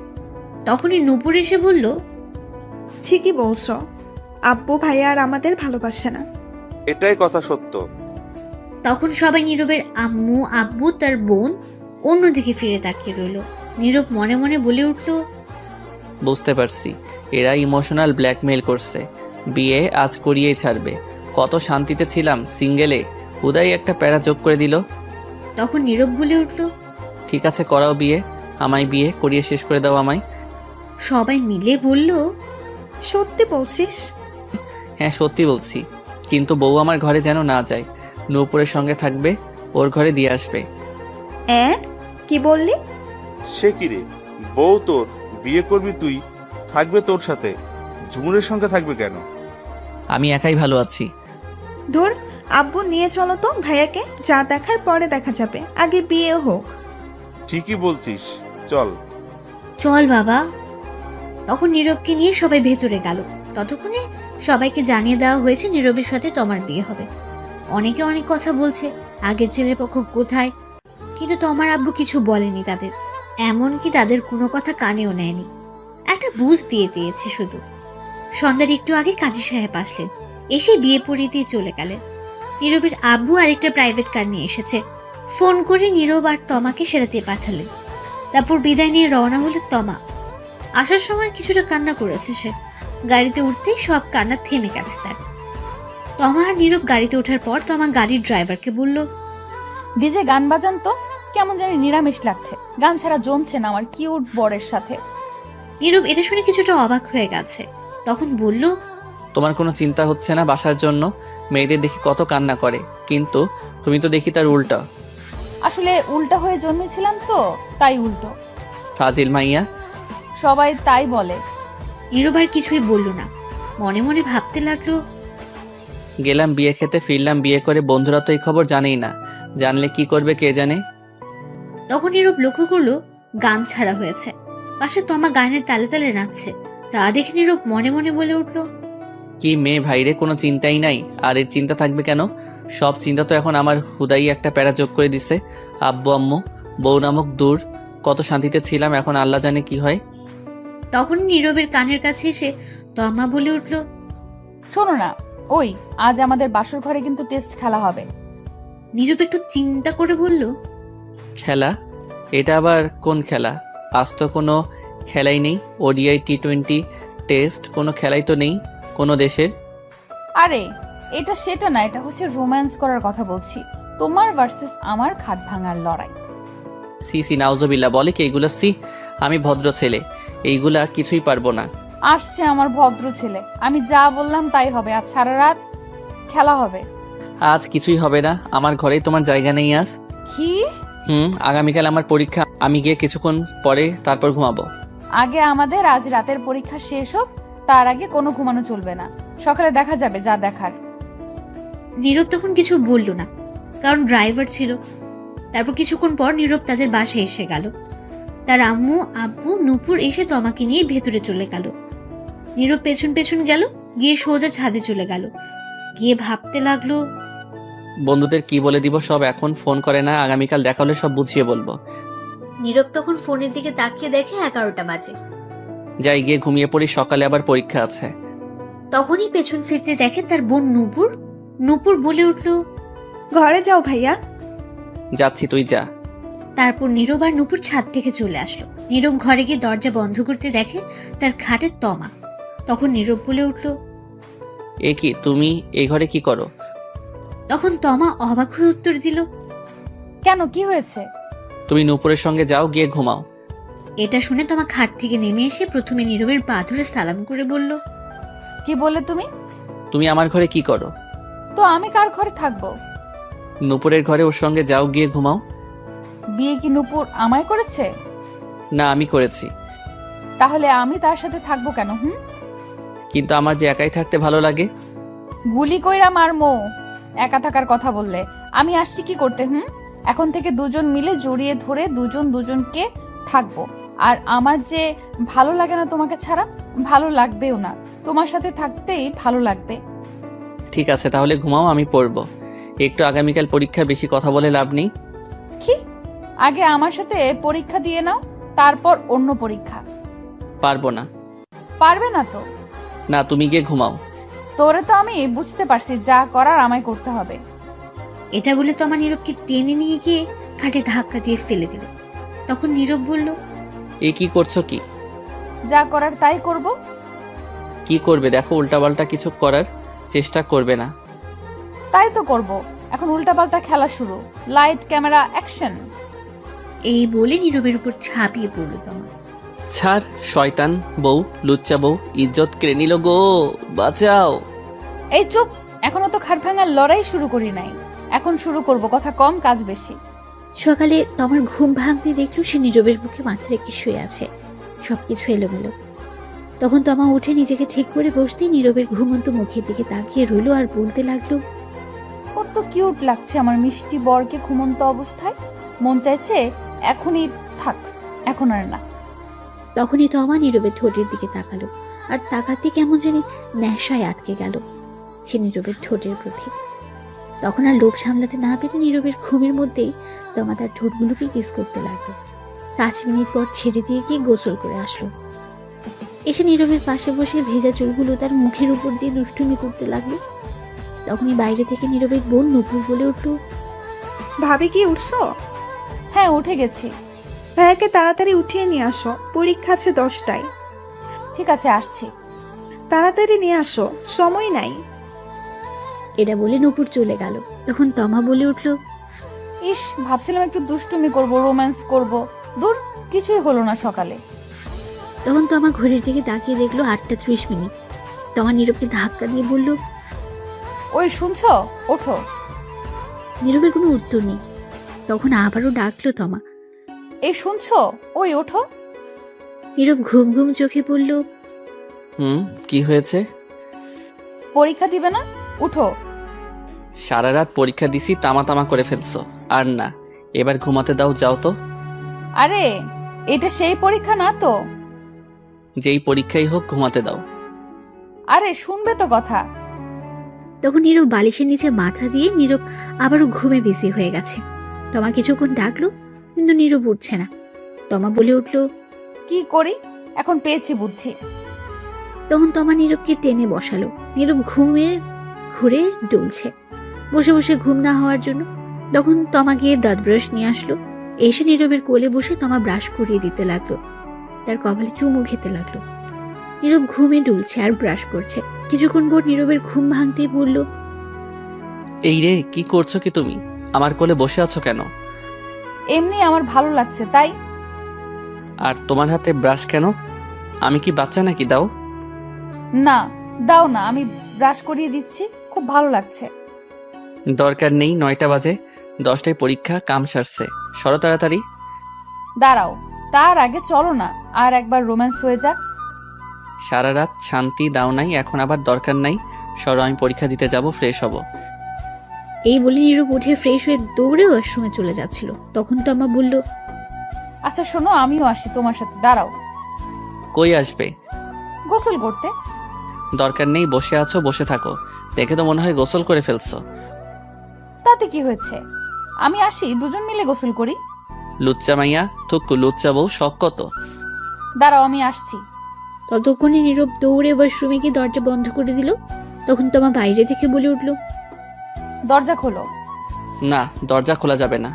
তখনই নূপুর এসে বলল, ঠিকই বলছো, আব্বু ভাইয়া আর আমাদের ভালোবাসে না। এটাই কথা সত্য। তখন সবাই নীরবের আম্মু, আব্বু, তার বোন অন্যদিকে ফিরে তাকিয়ে রইল। নীরব মনে মনে বলে উঠল, বুঝতে পারছি, এরা ইমোশনাল ব্ল্যাকমেল করছে। বিয়ে আজ করিয়েই ছাড়বে। কত শান্তিতে ছিলাম সিঙ্গেলে, উদয় একটা প্যারা যোগ করে দিল। তখন নীরব বলে উঠল, ঠিক আছে করাও বিয়ে, আমায় বিয়ে করিয়ে শেষ করে দাও আমায়। সবাই মিলে বলল, সত্যি বলছিস? হ্যাঁ সত্যি বলছি, কিন্তু বউ আমার ঘরে যেন না যায়, নূপুরের সঙ্গে থাকবে, ওর ঘরে দিয়ে আসবে। কি বললি? সে কি রে, বউ তোর বিয়ে করবি তুই, থাকবে তোর সাথে, ঝুমুরের সঙ্গে থাকবে কেন? আমি একাই ভালো আছি। ধুর, আব্বু নিয়ে চলো তো ভাইয়াকে, যা দেখার পরে দেখা যাবে, আগে বিয়ে হোক। ঠিকই বলছিস, চল। চল বাবা। তখন নীরবকে নিয়ে সবাই ভেতরে গেল। ততক্ষণে সবাইকে জানিয়ে দেওয়া হয়েছে নীরবের সাথে তমার বিয়ে হবে। অনেকে অনেক কথা বলছে, আগের ছেলের পক্ষ কোথায়, কিন্তু তমার আব্বু কিছু বলেনি তাদের, এমনকি তাদের কোনো কথা কানেও নেয়নি। একটা বুঝ দিয়ে দিয়েছে শুধু। সন্ধ্যার একটু আগে কাজী সাহেব আসলেন, এসে বিয়ে পড়িয়ে দিয়ে চলে গেলেন। নীরবের আব্বু আরেকটা প্রাইভেট কার নিয়ে এসেছে, ফোন করে নীরব আর তমাকে সেরাতে পাঠালেন। তারপর বিদায় নিয়ে রওনা হলো তমা। আসার সময় কিছুটা কান্না করেছে সে, গাড়িতে উঠতেই সব কান্না থেমে গেছে তার। তমা আর নীরব গাড়িতে ওঠার পর তমা গাড়ির ড্রাইভারকে বলল, ডিজে গান বাজান তো, কেমন জানি নিরামিষ লাগছে, গান ছাড়া জমছে না আমার কিউট বরের সাথে। নীরব এটা শুনে কিছুটা অবাক হয়ে গেছে, তখন বলল, তোমার কোনো চিন্তা হচ্ছে না বাসার জন্য? মেয়েদের দেখি কত কান্না করে, কিন্তু তুমি তো দেখি তার উল্টা। আসলে উল্টা হয়ে জন্মেছিলাম তো, তাই উল্টো। ফাজিল মাইয়া। সবাই তাই বলে। নীরব আর কিছুই বলল না, মনে মনে ভাবতে লাগলো, গেলাম বিয়ে খেতে, ফিরলাম বিয়ে করে, বন্ধুরা তো এই খবর জানেই না, জানলে কি করবে কে জানে। তখন নীরব লক্ষ্য করলো গান ছাড়া হয়েছে, পাশে তমা গানের তালে তালে নাচছে। তা দেখে নীরব মনে মনে বলে উঠল, কি মেয়ে ভাইরে, কোনো চিন্তাই নাই। আর এর চিন্তা থাকবে কেন? সব চিন্তা তো এখন আমার হুদাই একটা প্যারা যোগ করে দিছে। আব্বু আম্মু বউ নামক দূর, কত শান্তিতে ছিলাম, এখন আল্লাহ জানে কি হয়। তখন নীরবের কানের কাছে এসে তমা বলে উঠল, শোনো না, ওই আজ আমাদের বাসর ঘরে কিন্তু টেস্ট খেলা হবে। নীরব একটু চিন্তা করে বলল, খেলা? এটা আবার কোন খেলা? আজ তো কোনো খেলাই নেই, ওডিআই T20 টেস্ট কোনো খেলাই তো নেই কোনো দেশের। আরে এটা সেটা না, এটা হচ্ছে রোম্যান্স করার কথা বলছি, তোমার ভার্সেস আমার খাট ভাঙার লড়াই। সি সি নাউজুবিল্লা, বলে কি এইগুলো? সি, আমি ভদ্র ছেলে, এইগুলা কিছুই পারবো না। আসছে আমার ভদ্র ছেলে, আমি যা বললাম তাই হবে, আজ সারা রাত খেলা হবে। আজ কিছুই হবে না, আমার ঘরেই তোমার জায়গা নেই আজ। কি? আগামীকাল আমার পরীক্ষা, আমি গিয়ে কিছুক্ষণ পরে তারপর ঘুমাবো। আগে আমাদের আজ রাতের পরীক্ষা শেষ হোক, তার আগে কোনো ঘুমানো চলবে না, সকালে দেখা যাবে যা দেখার। নীরব তখন কিছু বলল না, কারণ ড্রাইভার ছিল। তারপর কিছুক্ষণ পর নীরব তাদের বাসায় এসে গেল। তার আম্মু আব্বু নূপুর এসে তমাকে নিয়ে ভেতরে চলে গেল। নীরব পেছন পেছন গেল, গিয়ে সোজা ছাদে চলে গেল। গিয়ে ভাবতে লাগলো, বন্ধুদের কি বলে দিব সব, এখন ফোন করে না, আগামীকাল দেখা হলে সব বুঝিয়ে বলবো। নীরব তখন ফোনের দিকে তাকিয়ে দেখে 11টা বাজে। যাই গিয়ে ঘুমিয়ে পড়ি, সকালে আবার পরীক্ষা আছে। তখনই পেছন ফিরতে দেখে তার বোন নূপুর। নূপুর বলে উঠল, ঘরে যাও ভাইয়া। যাচ্ছি, তুই যা। তারপর নীরব আর নূপুর ছাদ থেকে চলে আসলো। নীরব ঘরে গিয়ে দরজা বন্ধ করতে দেখে তার খাটে তমা। তখন নীরব বলে উঠল, এ কি, তুমি এই ঘরে কি করো? তখন তমা অবাক হয়ে উত্তর দিল, কেন, কি হয়েছে? তুমি নূপুরের সঙ্গে যাও, গিয়ে ঘুমাও। এটা শুনে তমা খাট থেকে নেমে এসে প্রথমে নীরবের পা ধরে সালাম করে বলল, কি বললে তুমি? তুমি আমার ঘরে কি করো? তো আমি কার ঘরে থাকবো? নূপুরের ঘরে, ওর সঙ্গে যাও, গিয়ে ঘুমাও। বিয়ে কি নূপুর আমায় করেছে? না, আমি করেছি। তাহলে আমি তার সাথে থাকবো কেন? কিন্তু আমার যে একাই থাকতে ভালো লাগে। গুলি কইরা মারমো একা থাকার কথা বললে। আমি আসছি কি করতে? এখন থেকে দুজন মিলে জড়িয়ে ধরে দুজন দুজনকে থাকবো। আর আমার যে ভালো লাগে না তোমাকে ছাড়া, ভালো লাগবেও না, তোমার সাথে থাকতেই ভালো লাগবে। ঠিক আছে, তাহলে ঘুমাও, আমি পড়বো একটু। আগামীকাল পরীক্ষা, বেশি কথা বলে লাভ নেই। কি? আগে আমার সাথে পরীক্ষা দিয়ে নাও, তারপর অন্য পরীক্ষা। পারবো না। পারবে না তো? না, তুমি গিয়ে ঘুমাও। তোরে তো আমি বুঝতে পারছি, যা করার আমায় করতে হবে। এটা বলে তমা নীরবকে টেনে নিয়ে গিয়ে খাটে ধাক্কা দিয়ে ফেলে দিল। তখন নীরব বলল, এই কি করছো? কি যা করার তাই করব। কি করবে? দেখো, উল্টাপাল্টা কিছু করার চেষ্টা করবে না। তাই তো করব। এখন উল্টাপাল্টা খেলা শুরু, লাইট ক্যামেরা অ্যাকশন। এই বলে নীরবের উপর ঝাঁপিয়ে পড়ল তমা। ছাড়, শয়তান বউ, লুচ্চা বউ, ইজ্জত কেড়ে নিল গো, বাঁচাও। এই চুপ, এখনো তো খাট ভাঙার লড়াই শুরু করি নাই, এখন শুরু করব, কথা কম কাজ বেশি। সকালে তমার ঘুম ভাঙতে দেখলো সে নীরবের বুকে মাথা রেখে শুয়ে আছে। সবকিছু এলোমেলো। তখন তমা উঠে নিজেকে ঠিক করে বসতেই নীরবের ঘুমন্ত মুখের দিকে তাকিয়ে রইল আর বলতে লাগলো, কত কিউট লাগছে আমার মিষ্টি বরকে ঘুমন্ত অবস্থায়। মন চাইছে এখনই থাক, এখন আর না। তখনই তমা নীরবের ঠোঁটের দিকে তাকালো, আর তাকাতে কেমন জানি নেশায় আটকে গেল সে নীরবের ঠোঁটের প্রতি। তখন আর লোভ সামলাতে না পেরে নীরবের ঘুমের মধ্যেই তমা তার ঠোঁটগুলোকে কিস করতে লাগলো। 5 মিনিট পর ছেড়ে দিয়ে গিয়ে গোসল করে আসলো। এসে নীরবের পাশে বসে ভেজা চুলগুলো তার মুখের উপর দিয়ে দুষ্টুমি করতে লাগলো। তখনই বাইরে থেকে নীরবের বোন নুপুর বলে উঠলো, ভাবি কি উঠছো? হ্যাঁ, উঠে গেছি। ভাইয়াকে তাড়াতাড়ি উঠিয়ে নিয়ে আসো, পরীক্ষা আছে 10টায়। ঠিক আছে, আসছি। তাড়াতাড়ি নিয়ে আসো, সময় নাই। এটা বলে নুপুর চলে গেল। তখন তমা বলে উঠলো, ইস, ভাবছিলাম একটু দুষ্টুমি করব, রোম্যান্স করব। দূর, কিছুই হলো না সকালে। তখন তমা ঘড়ির দিকে তাকিয়ে দেখলো 8টা 30 মিনিট। তমা নীরবকে ধাক্কা দিয়ে বলল, ওই শুনছো, ওঠো। নীরবের কোনো উত্তর নেই। তখন আবারও ডাকলো তমা। এই শুনছো, ওই ওঠো। নীরব ঘুম ঘুম চোখে বলল, কি হয়েছে? পরীক্ষা দিবে না? উঠো। সারা রাত পরীক্ষা দিছি, তামা তামা করে ফেলছো। আর না, এবার ঘুমাতে দাও, যাও তো। আরে, এটা সেই পরীক্ষা না তো। যেই পরীক্ষাই হোক, ঘুমাতে দাও। আরে শুনবে তো কথা। তখন নীরব বালিশের নিচে মাথা দিয়ে নীরব আবারও ঘুমে বিজি হয়ে গেছে। তমা কিছুক্ষণ ডাকলো, কিন্তু নীরব উঠছে না। তমা বলে উঠলো, কি করি, এখন পেয়েছি বুদ্ধি। তখন তমা নীরবকে টেনে বসালো। নীরব ঘুমের ঘুরে ডুলছে, বসে বসে ঘুম না হওয়ার জন্য। তখন তমা গিয়ে দাঁত ব্রাশ নিয়ে আসলো। এসে নীরবের কোলে বসে তমা ব্রাশ করিয়ে দিতে লাগলো, তার কপালে চুমু খেতে লাগলো। নীরব ঘুমে ডুলছে আর ব্রাশ করছে। কিছুক্ষণ পর নীরবের ঘুম ভাঙতেই বলল, এই রে, কি করছো কি তুমি? আমার কোলে বসে আছো কেন? এমনি আমার ভালো লাগছে তাই। আর তোমার হাতে ব্রাশ কেন? আমি কি বাচ্চা নাকি? দাও। না, দাও না, আমি ব্রাশ করিয়ে দিচ্ছি, খুব ভালো লাগছে। দরকার নেই, 9টা বাজে, 10টায় পরীক্ষা, কাম সারছে। সরো তাড়াতাড়ি। দাঁড়াও, তার আগে চলো না, আর একবার রোম্যান্স হয়ে যাক। সারা রাত শান্তি দাও নাই, এখন আবার দরকার নাই। সরো, আমি পরীক্ষা দিতে যাব, ফ্রেশ হব। এই বলে নীরব উঠে ফ্রেশ হয়ে দৌড়ে ওয়াশরুমে চলে যাচ্ছিল। তখন তমা বলল, আচ্ছা শোনো, আমিও আসি তোমার সাথে, দাঁড়াও। কই আসবে? গোসল করতে। দরকার নেই, বসে আছো, বসে থাকো। দেখে তো মনে হয় গোসল করে ফেলছো। তাতে কি হয়েছে, আমি আসি, দুজন মিলে গোসল করি। লুচ্চা মাইয়া, থুক্কু, লুচ্চা বউ, শখ কত। দাঁড়াও, আমি আসছি। ততক্ষণে নীরব দৌড়ে ওয়াশরুমে গিয়ে দরজা বন্ধ করে দিল। তখন তমা বাইরে থেকে বলে উঠল, দরজা খোলো। না, দরজা খোলা যাবে না।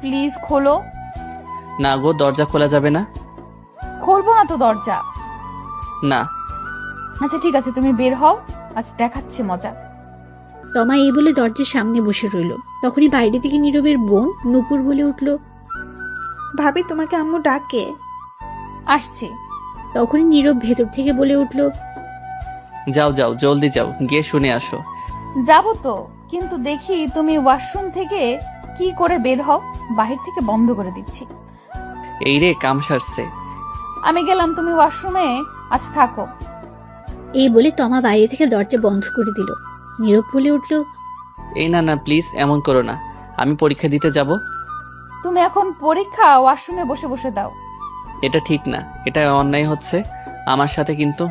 প্লিজ খোলো। না গো, দরজা খোলা যাবে না। খুলবো না তো দরজা। না। আচ্ছা ঠিক আছে, তুমি বের হও, আচ্ছা দেখাচ্ছি মজা। তমা এই বলে দরজার সামনে বসে রইল। তখনই বাইরে থেকে নীরবের বোন নুপুর বলে উঠল, ভাবি তোমাকে আম্মু ডাকে। আসছি। তখনই নীরব ভেতর থেকে বলে উঠল, যাও যাও, জলদি যাও, গিয়ে শুনে আসো। যাবো তো, কিন্তু দেখি তুমি ওয়াশরুম থেকে কি করে বের হও, বাহির থেকে বন্ধ করে দিচ্ছি। এই রে, কাম সারছে। আমি গেলাম, তুমি ওয়াশরুমে আজ থাকো। এই বলে তমা বাইরে থেকে দরজা বন্ধ করে দিল। নীরব বলে উঠল, এই না না, প্লিজ এমন করো না, আমি পরীক্ষা দিতে যাব। তুমি এখন পরীক্ষা ওয়াশরুমে বসে বসে দাও। এটা ঠিক না, এটা অন্যায় হচ্ছে আমার সাথে কিন্তু।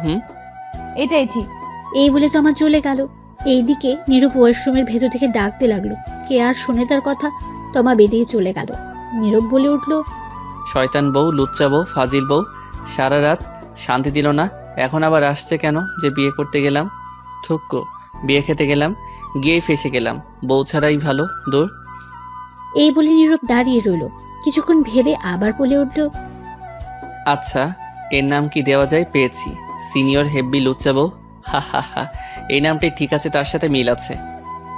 এটাই ঠিক। এই বলে তমা চলে গেল। এইদিকে নীরব ওয়াশরুমের ভেতর থেকে ডাকতে লাগলো। কে আর শুনে তার কথা। তমা বেরিয়ে চলে গেল। নীরব বলে উঠল, শয়তান বউ, লুচ্চা বউ, ফাজিল বউ, সারা রাত শান্তি দিল না, এখন আবার আসছে কেন যে বিয়ে করতে গেলাম। থুক্কু, বিয়ে খেতে গেলাম, গিয়েই ফেসে গেলাম। বউ ছাড়াই ভালো, দূর। এই বলে নীরব দাঁড়িয়ে রইল। কিছুক্ষণ ভেবে আবার বলে উঠল, আচ্ছা, এর নাম কি দেওয়া যায়? পেয়েছি, সিনিয়র হেব্বি লুচ্চা বউ। হা হা হা, এই নামটাই ঠিক আছে, তার সাথে মিল আছে।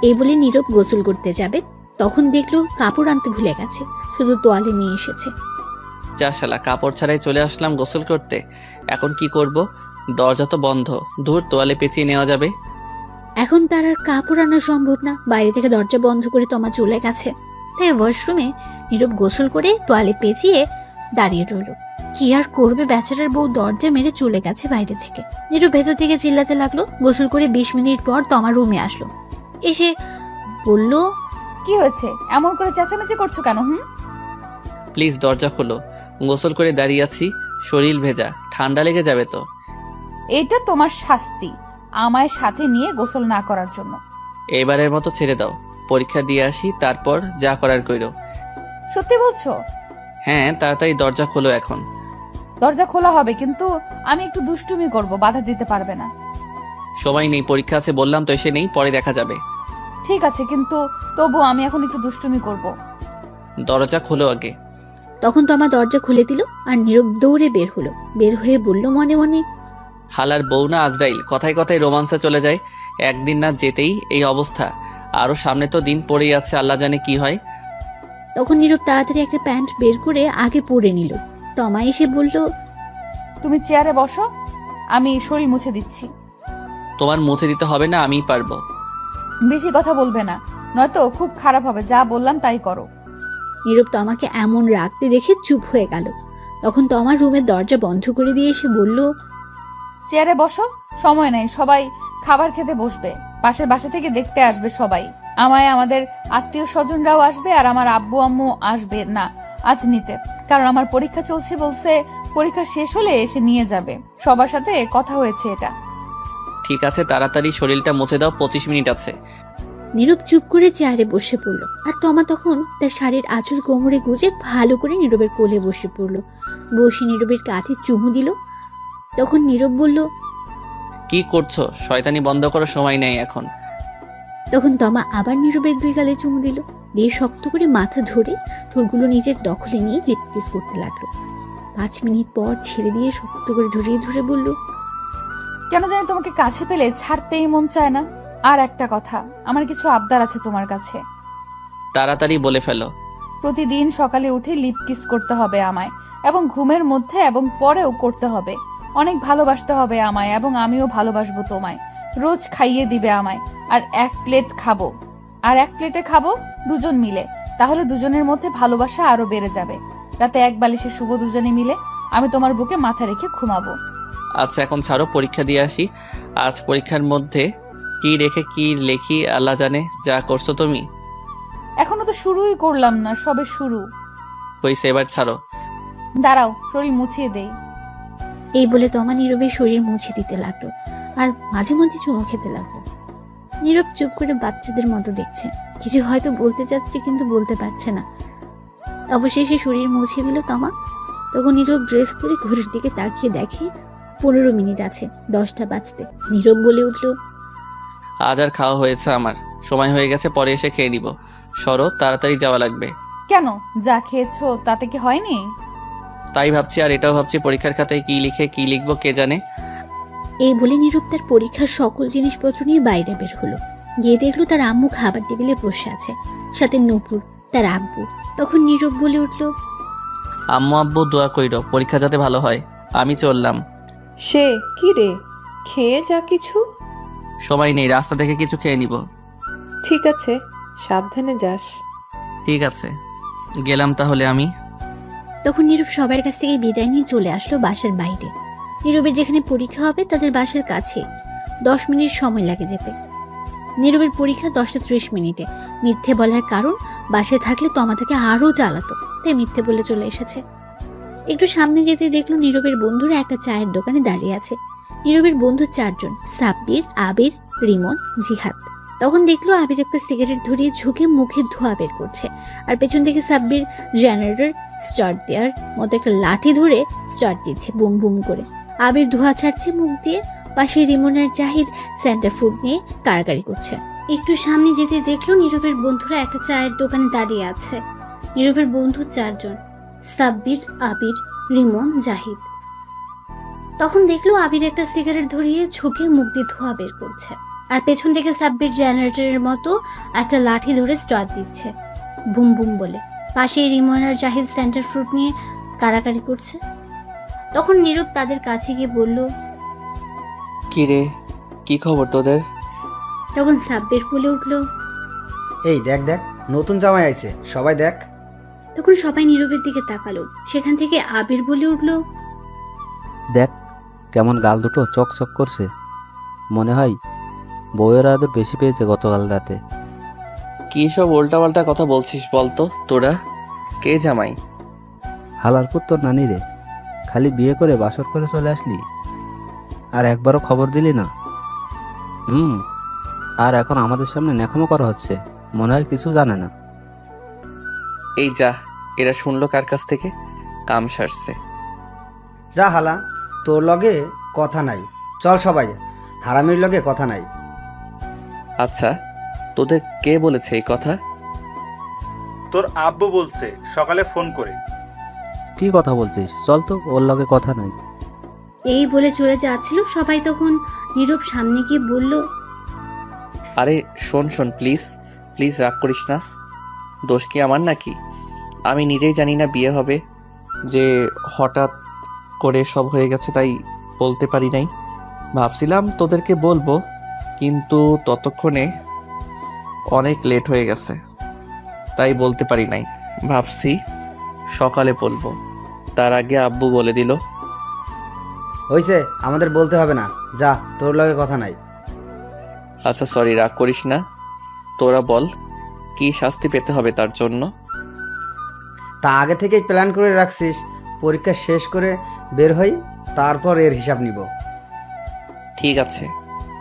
এই বলে নীরব গোসল করতে যাবে। তখন দেখলো কাপড় আনতে ভুলে গেছে, শুধু তোয়ালে নিয়ে এসেছে। যা শালা, কাপড় ছাড়াই চলে আসলাম গোসল করতে। এখন কি করব? দরজা তো বন্ধ, দূর, তোয়ালে পেঁচিয়ে নেওয়া যাবে। এখন তার আর কাপড় আনা সম্ভব না। বাইরে থেকে দরজা বন্ধ করে তমা চলে গেছে। তাই ওয়াশরুমে নীরব গোসল করে তোয়ালে পেঁচিয়ে দাঁড়িয়ে রইল। কি আর করবে, বেচারার বউ দরজা মেরে চলে গেছে বাইরে থেকে। নীরব ভেতর থেকে চিল্লাতে লাগলো। গোসল করে 20 মিনিট পর তমা রুমে আসলো, এসে বলল, কি হয়েছে? এমন করে চেঁচামেচি করছো কেন? প্লিজ দরজা খোলো, গোসল করে দাঁড়িয়ে আছি, শরীর ভেজা, ঠান্ডা লেগে যাবে তো। এটা তোমার শাস্তি, আমায় সাথে নিয়ে গোসল না করার জন্য। এবারের মতো ছেড়ে দাও, পরীক্ষা দিয়ে আসি, তারপর যা করার কইরো। সত্যি বলছো? হ্যাঁ, তাড়াতাড়ি দরজা খোলো এখন। দরজা খোলা হবে, কিন্তু আমি একটু দুষ্টুমি করব, বাধা দিতে পারবে না? সময় নেই, পরীক্ষা আছে বললাম তো, এসে নেই, পরে দেখা যাবে। ঠিক আছে, কিন্তু তবু আমি এখন একটু দুষ্টুমি করব। দরজা খোলো আগে। তখন তমা দরজা খুলে দিল আর নীরব দৌড়ে বের হলো। বের হয়ে বলল মনে মনে, হালার বউ না আজরাইল, কথায় কথায় রোমান্সে চলে যায়, একদিন না যেতেই এই অবস্থা। আরো সামনে তো দিন পড়েই আছে, আল্লাহ জানে কি হয়। তখন নীরব তাড়াতাড়ি একটা প্যান্ট বের করে আগে পরে নিল। তমা এসে বলল, তুমি চেয়ারে বসো, আমি শরীর মুছে দিচ্ছি। তোমার মুছে দিতে হবে না, আমিই পারবো। বেশি কথা বলবে না, নয়তো খুব খারাপ হবে। যা বললাম তাই করো। নীরব তমাকে এমন রাখতে দেখে চুপ হয়ে গেল। তখন তমার রুমের দরজা বন্ধ করে দিয়ে এসে বলল, চেয়ারে বসো, সময় নেই, সবাই খাবার খেতে বসবে। পাশের বাসা থেকে দেখতে আসবে সবাই আমায়, আমাদের আত্মীয় স্বজনরাও আসবে, আর আমার আব্বু আম্মু আসবে না আজ নিতে, কারণ আমার পরীক্ষা চলছে বলছে, পরীক্ষা শেষ হলে এসে নিয়ে যাবে। সবার সাথে কথা হয়েছে এটা। ঠিক আছে, তাড়াতাড়ি শরীরটা মুছে দাও, 25 মিনিট আছে। নীরব চুপ করে চেয়ারে বসে পড়ল। আর তমা তখন তার শাড়ির আঁচল কোমরে গুজে ভালো করে নীরবের কোলে বসে পড়ল। বসে নীরবের কাঁধে চুমু দিল। তখন নীরব বলল, কি করছো? শয়তানি বন্ধ করো, সময় নেই এখন। তখন তমা আবার নীরবের 2 গালে চুমু দিল, দিয়ে শক্ত করে মাথা ধরে ঠোঁটগুলো নিজের দখলে নিয়ে লিপ কিস করতে লাগলো। 5 মিনিট পর ছেড়ে দিয়ে শক্ত করে ধরিয়ে ধরে বলল, কেন জানি তোমাকে কাছে পেলে ছাড়তেই মন চায় না। আর একটা কথা, আমার কিছু আবদার আছে তোমার কাছে। তাড়াতাড়ি বলে ফেলো। প্রতিদিন সকালে উঠে লিপ কিস করতে হবে আমায়, এবং ঘুমের মধ্যে এবং পরেও করতে হবে। অনেক ভালোবাসতে হবে আমায়, এবং আমিও ভালোবাসবো তোমায়। রোজ খাইয়ে দিবে আমায়, আর 1 প্লেট খাবো, আর 1 প্লেটে খাবো দুজন মিলে। তাহলে দুজনের মধ্যে ভালোবাসা আরো বেড়ে যাবে। রাতে 1 বালিশে শুভ দুজনে মিলে, আমি তোমার বুকে মাথা রেখে ঘুমাবো। আচ্ছা এখন ছাড়ো, পরীক্ষা দিয়ে আসি। আজ পরীক্ষার মধ্যে কি রেখে কি লেখি আল্লাহ জানে। যা করছো তুমি। এখনো তো শুরুই করলাম না, সবে শুরু। হইছে, এবার ছাড়ো। দাঁড়াও, শরীর মুছিয়ে দেই। এই বলে তমা নীরবের শরীর মুছে দিতে লাগলো আর মাঝে মধ্যে চুমু খেতে লাগলো। নীরব চুপ করে বাচ্চাদের মতো দেখছে, কিছু হয়তো বলতে চাচ্ছে কিন্তু বলতে পারছে না। অবশেষে শরীর মুছে দিল তমা। তখন নীরব ড্রেস পরে ঘড়ির দিকে তাকিয়ে দেখে 15 মিনিট আছে 10টা বাজতে। নীরব বলে উঠল, আজ আর খাওয়া হয়েছে আমার, সময় হয়ে গেছে, পরে এসে খেয়ে নিব। সরো, তাড়াতাড়ি যাওয়া লাগবে। কেন? যা খেয়েছো তাতে কি হয়নি? তাই ভাবছি, আর এটাও ভাবছি পরীক্ষার খাতায় কি লিখে কি লিখবো কে জানে। এই বলে নীরব তার পরীক্ষার সকল জিনিসপত্র নিয়ে বাইরে বের হলো। গিয়ে দেখলো তার আম্মু খাবার টেবিলে বসে আছে, সাথে নূপুর তার আব্বু। তখন নীরব বলে উঠল, আম্মু আব্বু দোয়া কইরো, পরীক্ষা যাতে ভালো হয়। আমি চললাম। সে কি রে, খেয়ে যা কিছু। সময় নেই, রাস্তা থেকে কিছু খেয়ে নিব। ঠিক আছে, সাবধানে যাস। ঠিক আছে, গেলাম তাহলে আমি। তখন নীরব সবার কাছ থেকে বিদায় নিয়ে চলে আসলো বাসার বাইরে। নীরবের যেখানে পরীক্ষা হবে তাদের বাসার কাছে 10 মিনিট সময় লাগে যেতে। নীরবের পরীক্ষা 10:30 মিনিটে। মিথ্যে বলার কারণ, বাসায় থাকলে তমা তাকে আরও জ্বালাতো, তাই মিথ্যে বলে চলে এসেছে। একটু সামনে যেতে দেখলো নীরবের বন্ধুরা একটা চায়ের দোকানে দাঁড়িয়ে আছে। নীরবের বন্ধু 4 জন, সাব্বির, আবির, রিমন, জিহাদ। তখন দেখলো আবির একটা সিগারেট ধরিয়ে ঝুঁকে মুখে ধোঁয়া বের করছে, আর পেছন থেকে সাব্বির জেনারেটর স্টার্ট দেওয়ার মতো একটা লাঠি ধরে স্টার্ট দিচ্ছে বুম বুম করে। আবির ধোঁয়া ছাড়ছে মুখ দিয়ে। পাশে রিমন আর জাহিদ সেন্টার ফুড নিয়ে কাড়াকাড়ি করছে। একটু সামনে যেতে দেখলো নীরবের বন্ধুরা একটা চায়ের দোকানে দাঁড়িয়ে আছে। নীরবের বন্ধু 4 জন, সাব্বির, আবির, রিমন, জাহিদ। তখন দেখলো আবির একটা সিগারেট ধরিয়ে ঝুঁকে মুখ দিয়ে ধোঁয়া বের করছে, আর পেছন থেকে সাব্বির জেনারেটরের মতো একটা লাঠি ধরে স্টার্ট দিচ্ছে বুম বুম বলে। পাশে রিমন আর জাহিদ সেন্টার ফ্রুট নিয়ে কাড়াকাড়ি করছে। তখন নীরব তাদের কাছে গিয়ে বলল, কি রে, কি খবর তোদের? তখন সাব্বির বলে উঠল, এই দেখ দেখ, নতুন জামাই আইছে, সবাই দেখ। তখন সবাই নীরবের দিকে তাকালো। সেখান থেকে আবির বলে উঠল, দেখ কেমন গাল দুটো চকচক করছে, মনে হয় বউয়ের আদর বেশি পেয়েছে গতকাল রাতে। কি সব উল্টাপাল্টা কথা বলছিস বলতো তোরা? কে জামাই? হালারপুর তোর নানি রে, খালি বিয়ে করে বাসর করে চলে আসলি, আর একবারও খবর দিলি না। আর এখন আমাদের সামনে ন্যাকামো করা হচ্ছে, মনে হয় কিছু জানে না। এই যা, এরা শুনলো কার কাছ থেকে? কাম সারছে। যা হালা, তোর লগে কথা নাই, চল সবাই, হারামির লগে কথা নাই। আচ্ছা, তোদের কে বলেছে এই কথা? তোর আব্বু বলছে সকালে ফোন করে। কি কথা বলছিস? চল তো, ওর লগে কথা নাই। এই বলে চলে যাচ্ছিল। সবাই তখন নীরব সামনে গিয়ে বলল, আরে শোন শোন, প্লিজ প্লিজ রাগ করিস না। দোষ কি আমার নাকি? আমি নিজেই জানি না বিয়ে হবে, যে হঠাৎ করে সব হয়ে গেছে তাই বলতে পারি নাই। ভাবছিলাম তোদেরকে বলবো, কিন্তু ততক্ষণে অনেক লেট হয়ে গেছে, তাই বলতে পারি নাই। ভাবছি সকালে বলবো, তার আগে আব্বু বলে দিল। হইছে, আমাদের বলতে হবে না, যা, তোর লগে কথা নাই। আচ্ছা সরি, রাগ করিস না। তোরা বল, কি শাস্তি পেতে হবে তার জন্য? তা আগে থেকেই প্ল্যান করে রাখছিস, পরীক্ষা শেষ করে বের হই, তারপর এর হিসাব নিব। ঠিক আছে,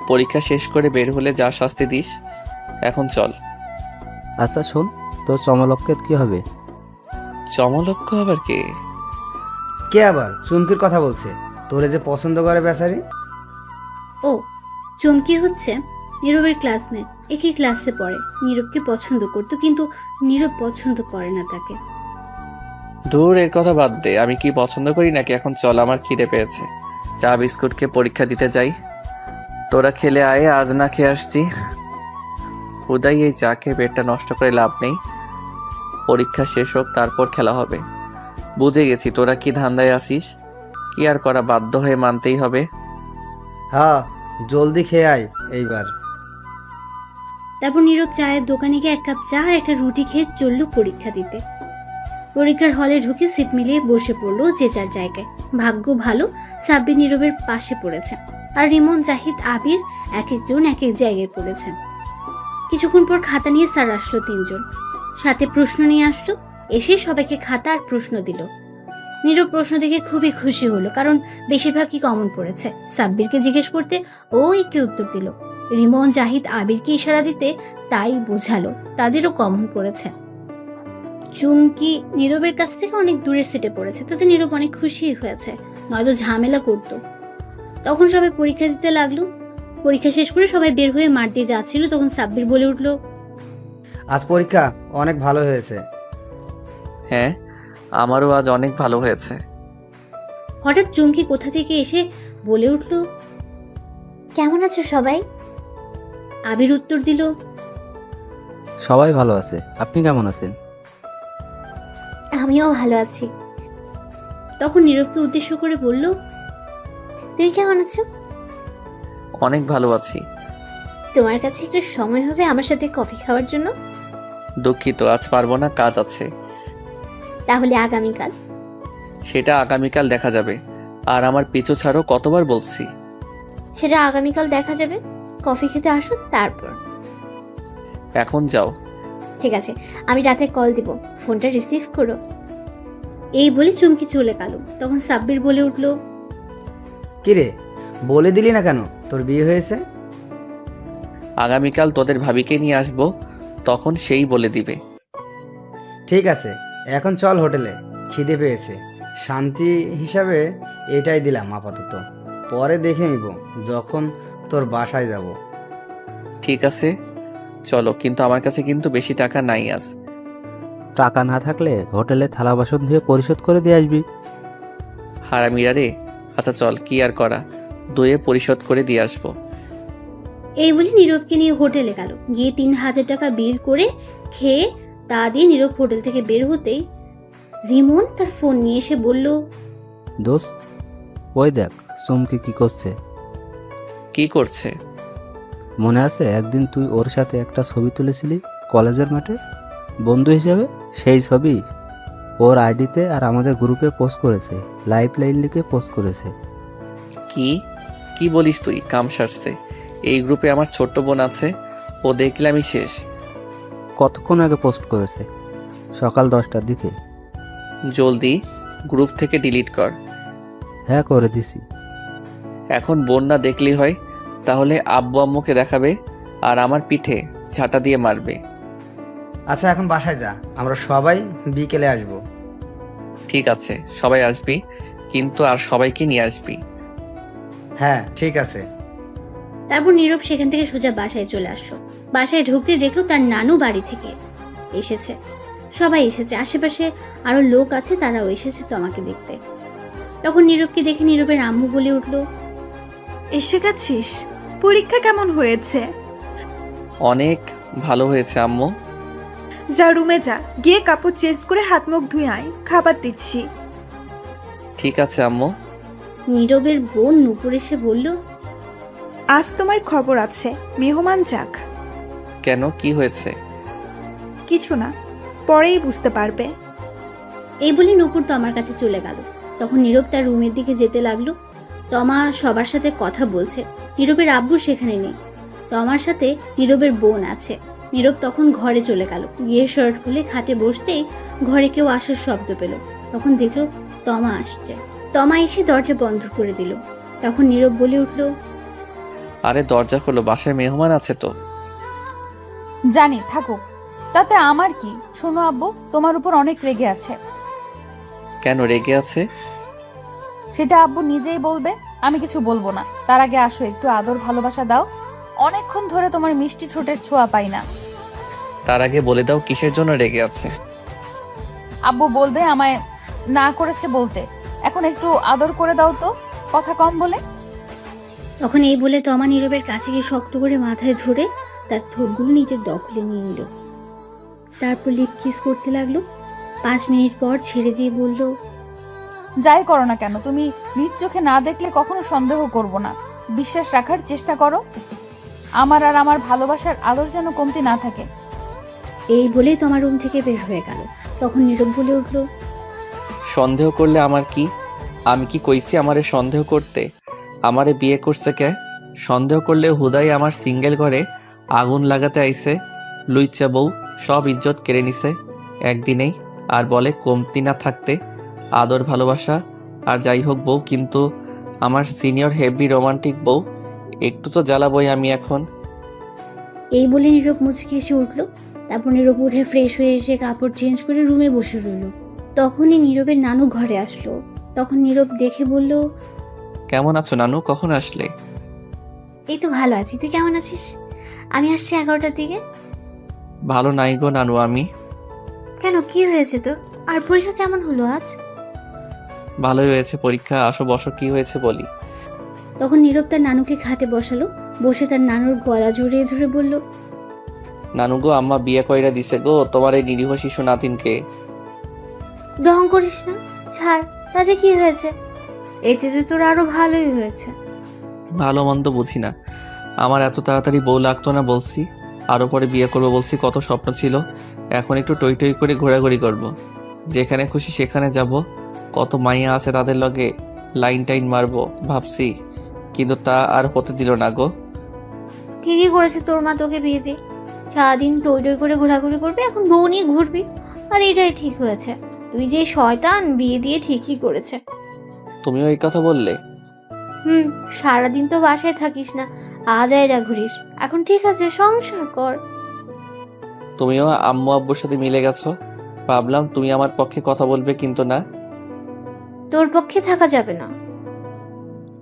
পরীক্ষা শেষ করে বের হলে যা শাস্তি দিস। এখন চল। আচ্ছা শোন, তোর চমলক্কের কি হবে? চমলক্ষ আবার কে? কে আবার? চুমকির কথা বলছে, তোরে যে পছন্দ করে বেচারি। ও, চমকি হচ্ছে নীরবের ক্লাসমেট, একই ক্লাসে পড়ে। নীরবকে পছন্দ করতো, কিন্তু নীরব পছন্দ করে না তাকে। দূর, এর কথা বাদ দে। আমি কি পছন্দ করি নাকি? এখন চল, আমার খিদে পেয়েছে। চা বিস্কুট খেয়ে পরীক্ষা দিতে যাই। তোরা খেলে আয়, আজ না খেয়ে আসছি। হুদাই এই চা খেয়ে পেটটা নষ্ট করে লাভ নেই। পরীক্ষা শেষ হোক, তারপর খেলা হবে। বুঝে গেছি তোরা কি ধান্দায় আসিস। কি আর করা, বাধ্য হয়ে মানতেই হবে। হ্যাঁ, জলদি খেয়ে আয় এইবার। তারপর নীরব চায়ের দোকানে গিয়ে 1 কাপ চা আর একটা রুটি খেয়ে চলল পরীক্ষা দিতে। পরীক্ষার হলে ঢুকে সিট মিলিয়ে বসে পড়লো যে যার জায়গায়। ভাগ্য ভালো, সাব্বির নীরবের পাশে পড়েছে, আর রিমন, জাহিদ, আবির এক একজন এক এক জায়গায় পড়েছে। কিছুক্ষণ পর খাতা নিয়ে স্যার আসলো 3 জন, সাথে প্রশ্ন নিয়ে আসলো। এসে সবাইকে খাতা আর প্রশ্ন দিল। নীরব প্রশ্ন দেখে খুবই খুশি হলো, কারণ বেশিরভাগই কমন পড়েছে। সাব্বিরকে জিজ্ঞেস করতে ও একই উত্তর দিল। রিমন, জাহিদ আবিরকে ইশারা দিতে তাই বোঝালো তাদেরও কমন পড়েছে। চুমকি নীরবের কাছ থেকে অনেক দূরে সিটে পড়েছে, তাতে নীরব অনেক খুশি হয়েছে, নয়তো ঝামেলা করতো। তখন সবাই পরীক্ষা দিতে লাগলো। পরীক্ষা শেষ করে সবাই বের হয়ে মাঠ দিয়ে যাচ্ছিল, তখন সাব্বির বলে উঠলো, আজ পরীক্ষা অনেক ভালো হয়েছে। হ্যাঁ, আমারও আজ অনেক ভালো হয়েছে। হঠাৎ চুমকি কোথা থেকে এসে বলে উঠলো, কেমন আছো সবাই? আবির উত্তর দিল, সবাই ভালো আছে, আপনি কেমন আছেন? আমিও ভালো আছি। তখন নীরবকে উদ্দেশ্য করে বলল, তুমি কেমন আছো? অনেক ভালো আছি। তোমার কাছে একটু সময় হবে আমার সাথে কফি খাওয়ার জন্য? দুঃখিত, আজ পারবো না, কাজ আছে। তাহলে আগামীকাল? সেটা আগামীকাল দেখা যাবে। আর আমার পিছু ছাড়ো, কতবার বলছি। সেটা আগামীকাল দেখা যাবে, কফি খেতে আসো তারপর। এখন যাও। ঠিক আছে, আমি রাতে কল দিব, ফোনটা রিসিভ করো। এই বলে চুমকি চলে গেল। তখন সাব্বির বলে উঠলো, কিরে, বলে দিলি না কেন তোর বিয়ে হয়েছে? আগামীকাল তোদের ভাবিকে নিয়ে আসবো, তখন সেই বলে দিবে। ঠিক আছে, এখন চল হোটেলে, খিদে পেয়েছে। শান্তি হিসাবে এটাই দিলাম আপাতত, পরে দেখে নিব যখন তোর বাসায় যাব। ঠিক আছে চলো, কিন্তু আমার কাছে কিন্তু বেশি টাকা নাই আজ। টাকা না থাকলে হোটেলে থালা বাসন দিয়ে পরিশোধ করে দিয়ে আসবি। হারামিরা রে। আচ্ছা চল, কি আর করা, দুয়ে পরিশোধ করে দিয়ে আসবো। এই বলে নীরবকে নিয়ে হোটেলে গেল। গিয়ে 3000 টাকা বিল করে খেয়ে তা দিয়ে নীরব হোটেল থেকে বের হতেই রিমন তার ফোন নিয়ে এসে বলল, দোস্ত, ওই দেখ চুমকি কি করছে। কি করছে? মনে আছে একদিন তুই ওর সাথে একটা ছবি তুলেছিলি কলেজের মাঠে বন্ধু হিসেবে? সেই ছবি ওর আইডিতে আর আমাদের গ্রুপে পোস্ট করেছে, লাইফ লাইন লিখে পোস্ট করেছে। কি কি বলিস তুই? কাম সারছে। এই গ্রুপে আমার ছোট্ট বোন আছে, ও দেখলে আমি শেষ। কতক্ষণ আগে পোস্ট করেছে? সকাল 10টার দিকে। জলদি গ্রুপ থেকে ডিলিট কর। হ্যাঁ, করে দিছি। এখন বোন না দেখলেই হয়, তাহলে আব্বু আম্মুকে দেখাবে আর আমার পিঠে ঝাঁটা দিয়ে মারবে। আচ্ছা এখন বাসায় যা, আমরা সবাই বিকেলে আসব। ঠিক আছে, সবাই আসবি, কিন্তু আর সবাইকে নিয়ে আসবি। হ্যাঁ ঠিক আছে। তারপর নীরব সেখান থেকে সোজা বাসায় চলে আসলো। বাসায় ঢুকতে দেখলো তার নানু বাড়ি থেকে এসেছে। সবাই এসেছে, আশেপাশে আরো লোক আছে, তারাও এসেছে তোমাকে দেখতে। তখন নীরবকে দেখে নীরবের আম্মু বলে উঠলো, এসে গেছিস? পরীক্ষা কেমন হয়েছে? অনেক ভালো হয়েছে আম্মু। যা রুমে যা, গিয়ে কাপড় চেঞ্জ করে হাত মুখ ধুয়ে আয়, খাবার দিচ্ছি। ঠিক আছে আম্মু। নীরবের বোন নুপুর এসে বলল, আজ তোমার খবর আছে, মেহমান যাক। কেন, কি হয়েছে? কিছু না, পরেই বুঝতে পারবে। এই বলে নুপুর তমার কাছে চলে গেল। তখন নীরব তার রুমের দিকে যেতে লাগলো। তমা সবার সাথে কথা বলছে, নীরবের আব্বু সেখানে নেই। তমার সাথে নীরবের বোন আছে। নীরব তখন ঘরে চলে গেল। গিয়ে শার্ট খুলে খাটে বসতেই ঘরে কেউ আসার শব্দ পেল। তখন দেখলো তমা আসছে। তমা এসে দরজা বন্ধ করে দিল। তখন নীরব বলে উঠল, আরে দরজা খোলো, বাসায় মেহমান আছে তো। জানি, থাকুক, তাতে আমার কি। শোনো আব্বু, তোমার উপর অনেক রেগে আছে। কেন রেগে আছে? সেটা আব্বু নিজেই বলবে, আমি কিছু বলবো না। তার আগে আসো, একটু আদর ভালোবাসা দাও। অনেকক্ষণ ধরে তোমার মিষ্টি ঠোঁটের ছোঁয়া পাই না। তার আগে বলে দাও কিসের জন্য রেগে আছে। আব্বু বলবে আমায় না করেছে বলতে। এখন একটু আদর করে দাও তো, কথা কম বলে। তখন এই বলে তমা নীরবের কাছে গিয়ে শক্ত করে মাথায় ধরে তার ঠোঁটগুলো নিজের দখলে নিয়ে নিল। তারপর লিপ কিস করতে লাগলো। 5 মিনিট পর ছেড়ে দিয়ে বলল, যাই করো না কেন, তুমি নিজ চোখে না দেখলে কখনো সন্দেহ করব না। বিশ্বাস রাখার চেষ্টা করো। আমার আর আমার ভালোবাসার আদর যেন কমতি না থাকে। এই বলেই তোমার রুম থেকে বের হয়ে গেল। তখন নীরব বলে উঠল, সন্দেহ করলে আমার কি? আমি কি কইছি আমারে সন্দেহ করতে? আমারে বিয়ে করছে কে? সন্দেহ করলে হুদাই আমার সিঙ্গেল ঘরে আগুন লাগাতে আইছে। লুইচা বউ সব ইজ্জত কেড়ে নিছে একদিনেই, আর বলে কমতি না থাকতে আদর ভালোবাসা। আর যাই হোক বউ কিন্তু আমার সিনিয়র হেভি রোমান্টিক বউ, একটু তো জ্বালাবই আমি এখন। এই বলে নীরব মুচকি এসে উঠল। তারপর নীরব উঠে ফ্রেশ হয়ে এসে কাপড় চেঞ্জ করে রুমে বসে রইল। তখনই নীরবের নানু ঘরে আসলো। তখন নীরব দেখে বলল, কেমন আছো নানু, কখন আসলে? এই তো ভালো আছি, তুই কেমন আছিস? আমি আসছি 11টার দিকে। ভালো নাই গো নানু আমি। কেন, কি হয়েছে তোর? আর পরীক্ষা কেমন হলো আজ? ভালোই হয়েছে পরীক্ষা, আসো বসো, কি হয়েছে বলি। তখন নীরব তার নানুকে খাটে বসালো। বসে তার নানুর গলা জড়িয়ে ধরে বলল, নানু গো, আম্মা বিয়ে কইরা দিছে গো তোমার এই নিরীহ শিশু নাতিনকে। ডং করিস না, ছাড়, তাতে কি হয়েছে? এতে তো তোর আরো ভালোই হয়েছে। ভালো মন্দ বুঝি না, আমার এত তাড়াতাড়ি বউ লাগতো না বলছি। আরও পরে বিয়ে করবো বলছি, কত স্বপ্ন ছিল। এখন একটু টই টই করে ঘোরাঘুরি করব। যেখানে খুশি সেখানে যাব। কত মাইয়া আছে তাদের লগে লাইন টাইন মারবো ভাবছি, কিন্তু তা আর হতে দিল না গো। ঠিকই করেছে তোর মা তোকে বিয়ে দিয়ে। সারাদিন টই টই করে ঘোরাঘুরি করবি, এখন বউ নিয়ে ঘুরবি। আর এটাই ঠিক হয়েছে। তুই যে শয়তান, বিয়ে দিয়ে ঠিকই করেছে। তুমিও এই কথা বললে? সারাদিন তো বাসায় থাকিস না, আজাইরা ঘুরিস। এখন ঠিক আছে, সংসার কর। তুমিও আম্মু আব্বুর সাথে মিলে গেছো। ভাবলাম তুমি আমার পক্ষে কথা বলবে, কিন্তু না। তোর পক্ষে থাকা যাবে না।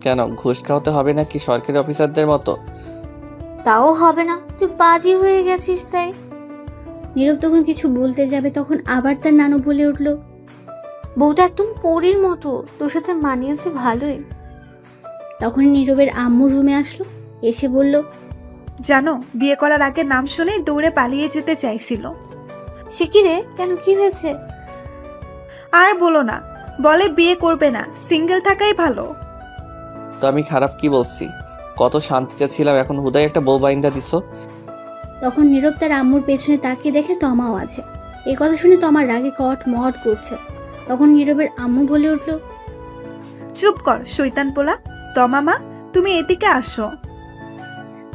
কেন, ঘুষ খাওয়াতে হবে নাকি সরকারি অফিসারদের মতো? তাও হবে না, তুই বাজি হয়ে গেছিস তাই। নীরব তখন কিছু বলতে যাবে, তখন আবার তার নানু বলে উঠল, বউটা একদম পরীর মতো, তোর সাথে মানিয়েছে ভালোই। তখন নীরবের আম্মু রুমে আসলো, এসে বলল, জানো, বিয়ে করার আগে নাম শুনে দৌড়ে পালিয়ে যেতে চাইছিল। সে কি রে, কেন, কি হয়েছে? আর বলো না, বলে বিয়ে করবে না, সিঙ্গেল থাকাই ভালো। তো আমি খারাপ কি বলছি? কত শান্তিতে ছিলাম, এখন হুদাই একটা বউ বাইন্দা দিছো। তখন নীরব তার আম্মুর পেছনে তাকিয়ে দেখে তমাও আছে। এই কথা শুনে তো আমার রাগে কট মট করছে। তখন নীরবের আম্মু বলে উঠল, চুপ কর শৈতান পোলা। তমামা, তুমি এদিকে আসো।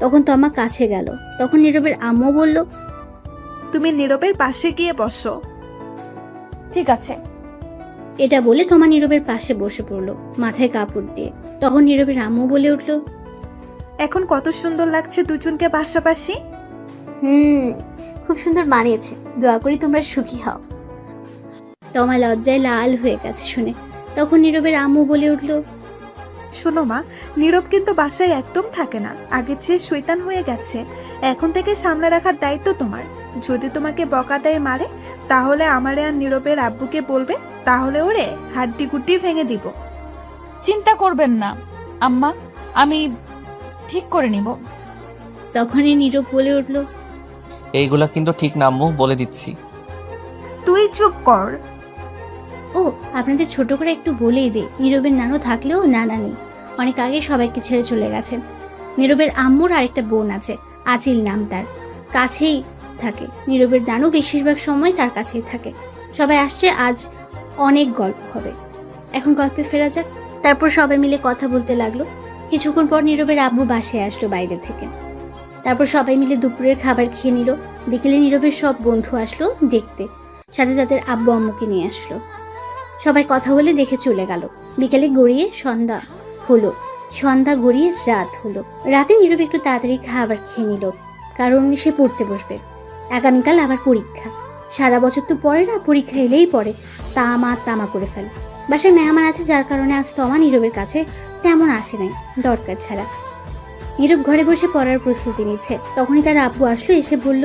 তখন তমা কাছে গেল। তখন নীরবের আম্মু বলল, তুমি নীরবের পাশে গিয়ে বসো। ঠিক আছে। এটা বলে তমা নীরবের পাশে বসে পড়লো মাথায় কাপড় দিয়ে। তখন নীরবের আম্মু বলে উঠল, এখন কত সুন্দর লাগছে দুজনকে পাশাপাশি। খুব সুন্দর মানিয়েছে, দোয়া করি তোমরা সুখী হও। তমা লজ্জায় লাল হয়ে গেছে শুনে। তখন নীরবের আম্মু বলে উঠল, শোনো মা, নীরব কিন্তু বাসায় একদম থাকে না, আগের চেয়ে শৈতান হয়ে গেছে। এখন থেকে সামলে রাখার দায়িত্ব তোমার। যদি তোমাকে বকা দেয় মারে, তাহলে আমারে আর নীরবের আব্বুকে বলবে, তাহলে ওরে হাড্ডি গুড্ডি ভেঙে দিব। চিন্তা করবেন না আম্মা, আমি ঠিক করে নিব। তখনই নীরব বলে উঠল, এইগুলা কিন্তু ঠিক না আম্মু, বলে দিচ্ছি। তুই চুপ কর। ও আপনাদের ছোট করে একটু বলেই দে, নীরবের নানু থাকলেও নানা নেই, অনেক আগে সবাইকে ছেড়ে চলে গেছেন। নীরবের আম্মুর আরেকটা বোন আছে, আচিল নাম তার, কাছেই থাকে। নীরবের নানু বেশিরভাগ সময় তার কাছেই থাকে। সবাই আসছে, আজ অনেক গল্প হবে। এখন গল্পে ফেরা যাক। তারপর সবাই মিলে কথা বলতে লাগলো। কিছুক্ষণ পর নীরবের আব্বু বাসায় আসলো বাইরে থেকে। তারপর সবাই মিলে দুপুরের খাবার খেয়ে নিল। বিকেলে নীরবের সব বন্ধু আসলো দেখতে, সাথে তাদের আব্বু আম্মুকে নিয়ে আসলো। সবাই কথা বলে দেখে চলে গেল। বিকেলে গড়িয়ে সন্ধ্যা হলো, সন্ধ্যা গড়িয়ে রাত হলো। রাতে নীরব একটু তাড়াতাড়ি খাবার খেয়ে নিল, কারণ সে পড়তে বসবে। আগামীকাল আবার পরীক্ষা। সারা বছর তো পড়ে না, পরীক্ষা এলেই পড়ে তামা করে ফেলে। বাসায় মেহমান আছে, যার কারণে আজ তমা নীরবের কাছে তেমন আসে নাই দরকার ছাড়া। নীরব ঘরে বসে পড়ার প্রস্তুতি নিচ্ছে। তখনই তার আব্বু আসলো, এসে বলল,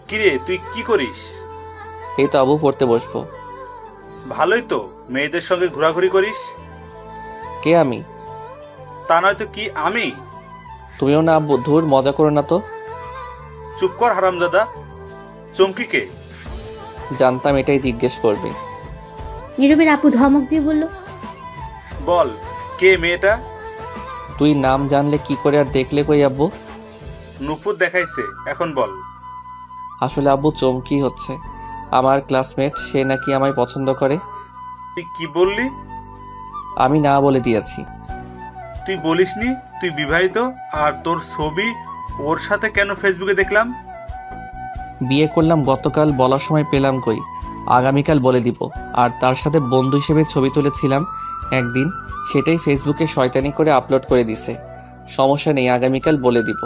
কিরে তুই কি করিস? এই তো আব্বু, পড়তে বসবো। ভালোই তো, মেয়েদের সঙ্গে ঘোরাঘুরি করিস। কে আমি? তা নয়তো কি আমি? তুমিও না আব্বু, ধুর মজা করো না তো। চুপ কর হারামজাদা। চমকিকে? জানতাম এটাই জিজ্ঞেস করবে। নীরবের আব্বু ধমক দিয়ে বলল, বল, কে মেয়েটা? তুই নাম জানলে কি করে আর দেখলে কই আব্বু? নুপুর দেখাইছে, এখন বল। আসলে আব্বু চমকি হচ্ছে, আমার ক্লাসমেট, সে নাকি আমায় পছন্দ করে। তুই কি বললি? আমি না বলে দিয়েছি। তুই বলিসনি তুই বিবাহিত, আর তোর ছবি ওর সাথে কেন ফেসবুকে দেখলাম? বিয়ে করলাম গতকাল, বলার সময় পেলাম কই, আগামীকাল বলে দিব। আর তার সাথে বন্ধু হিসেবে ছবি তুলেছিলাম একদিন, সেটাই ফেসবুকে শয়তানি করে আপলোড করে দিছে। সমস্যা নেই, আগামীকাল বলে দিব।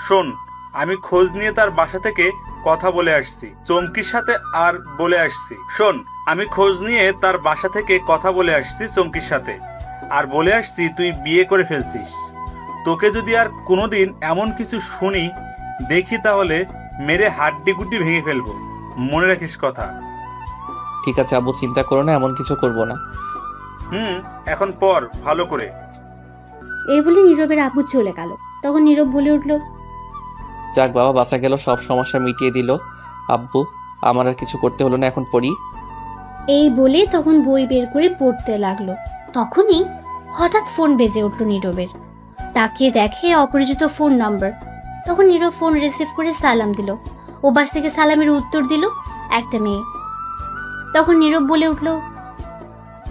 শোন, আমি খোঁজ নিয়ে তার বাসা থেকে কথা বলে আসছি চমকির সাথে, আর বলে আসছি, শোন, আমি খোঁজ নিয়ে তার বাসা থেকে কথা বলে আসছি চমকির সাথে, আর বলে আসছি তুই বিয়ে করে ফেলছিস। তোকে যদি আর কোনোদিন এমন কিছু শুনি দেখি, তাহলে মেরে হাড্ডি গুড্ডি ভেঙে ফেলবো, মনে রাখিস কথা। ঠিক আছে আব্বু, চিন্তা করো না, এমন কিছু করব না। এখন পর ভালো করে। এই বলে নীরবের আব্বু চলে গেল। তখন নীরব বলে উঠল, যাক বাবা, বাঁচা গেল, সব সমস্যা মিটিয়ে দিল আব্বু। আমার আর কিছু করতে হলো না, এখন পড়ি। এই বলে তখন বই বের করে পড়তে লাগলো। তখনই হঠাৎ ফোন বেজে উঠল নীরবের। তাকিয়ে দেখে অপরিচিত ফোন নম্বর। তখন নীরব ফোন রিসিভ করে সালাম দিল। ও পাশ থেকে সালামের উত্তর দিল একটা মেয়ে। তখন নীরব বলে উঠল,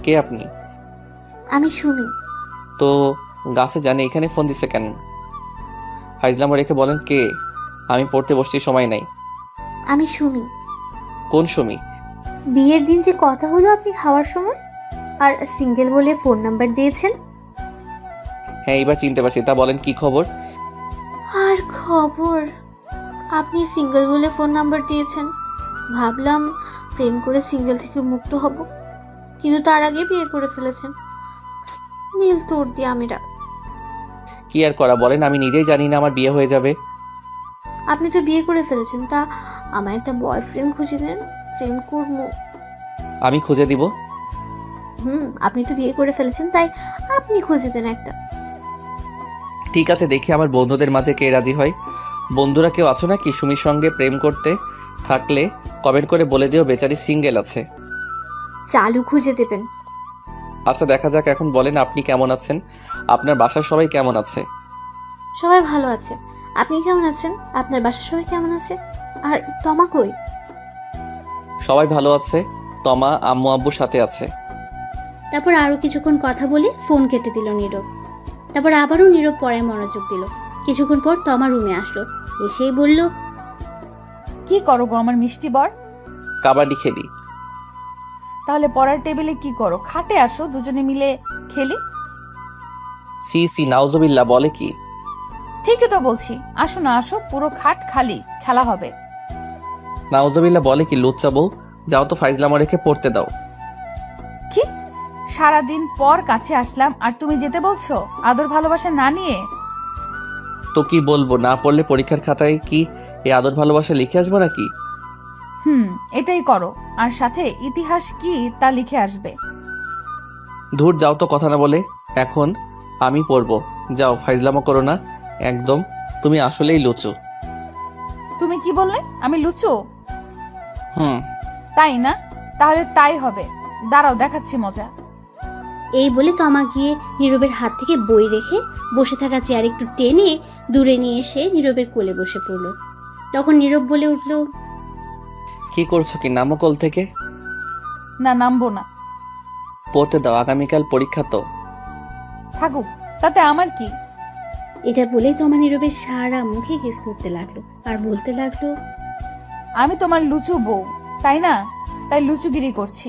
কে আপনি? আমি সুমি। তো গাছে জানে, এখানে ফোন দিছে কেন? ফাইজলাম রেখে বলেন কে? আমি পড়তে বসছি, সময় নাই। আমি সুমি। কোন সুমি? বিয়ের দিন যে কথা হলো আপনি খাওয়ার সময়, আর সিঙ্গেল বলে ফোন নাম্বার দিয়েছেন। হ্যাঁ, এবার চিনতে পারছি। তা বলেন কি খবর? আর খবর, আপনি সিঙ্গেল বলে ফোন নাম্বার দিয়েছেন। ভাবলাম প্রেম করে সিঙ্গেল থেকে মুক্ত হব, কিন্তু তার আগে বিয়ে করে ফেলেছেন। নীল তোর দিয়ে আমিরা। কি আর করা বলেন, আমি নিজেই জানি না আমার বিয়ে হয়ে যাবে। আপনি তো বিয়ে করে ফেলেছেন, তা আমার একটা বয়ফ্রেন্ড খুঁজে দেন, প্রেম করবো। আমি খুঁজে দিব। আপনি তো বিয়ে করে ফেলেছেন, তাই আপনি খুঁজে দেন একটা। ঠিক আছে, দেখি আমার বন্ধুদের মাঝে কে রাজি হয়। বন্ধুরা কেউ আছো নাকি সুমির সঙ্গে প্রেম করতে? থাকলে কমেন্ট করে বলে দিও, বেচারি সিঙ্গেল আছে। চালু খুঁজে দেবেন। আচ্ছা, দেখা যাক। এখন বলেন আপনি কেমন আছেন? আপনার বাসার সবাই কেমন আছে? সবাই ভালো আছে। আপনি কেমন আছেন? আপনার বাসার সবাই কেমন আছে? আর তমা কই? সবাই ভালো আছে, তমা আম্মু আব্বুর সাথে আছে। তারপর আরও কিছুক্ষণ কথা বলে ফোন কেটে দিল নীরব। তারপর আবারও নীরব পড়ায় মনোযোগ দিল। কিছুক্ষণ পর তমা রুমে আসলো, এসেই বলল, কি করো গো আমার মিষ্টি বর? কাবাডি খেলি। তাহলে পড়ার টেবিলে কি করো? খাটে আসো, দুজনে মিলে খেলি। সি সি নাউজুবিল্লাহ, বলে কি? ঠিকই তো বলছি, আসো না আসো, পুরো খাট খালি, খেলা হবে। নাউজুবিল্লাহ বলে কি লুচ্চা বউ? যাও তো ফাইজলামো রেখে পড়তে দাও। কি সারাদিন পর কাছে আসলাম আর তুমি যেতে বলছো আদর ভালোবাসা না নিয়ে? তো কি বলবো, না পড়লে পরীক্ষার খাতায় কি এই আদর ভালোবাসা লিখে আসবো নাকি? এটাই করো, আর সাথে ইতিহাস কি তা লিখে আসবে। ধুর যাও তো কথা না বলে, এখন আমি পড়বো। যাও ফাইজলামো করো না একদম, তুমি আসলেই লুচু। তুমি কি বললে? আমি লুচু? হুম। তাই না? তাহলে তাই হবে, দাঁড়াও দেখাচ্ছি মজা। এই বলে তমা গিয়ে নীরবের হাত থেকে বই রেখে বসে থাকা চেয়ার একটু টেনে দূরে নিয়ে এসে নীরবের কোলে বসে পড়ল। তখন নীরব বলে উঠল, কি করছো কি, নামো কোল থেকে। না, নামবো না। পড়তে দাও, আগামীকাল পরীক্ষা তো। থাকুক, তাতে আমার কি? এটা বলেই তমা নীরবের সারা মুখে কিস করতে লাগলো আর বলতে লাগলো, আমি তোমার লুচু বউ, তাই না? তাই লুচুগিরি করছি।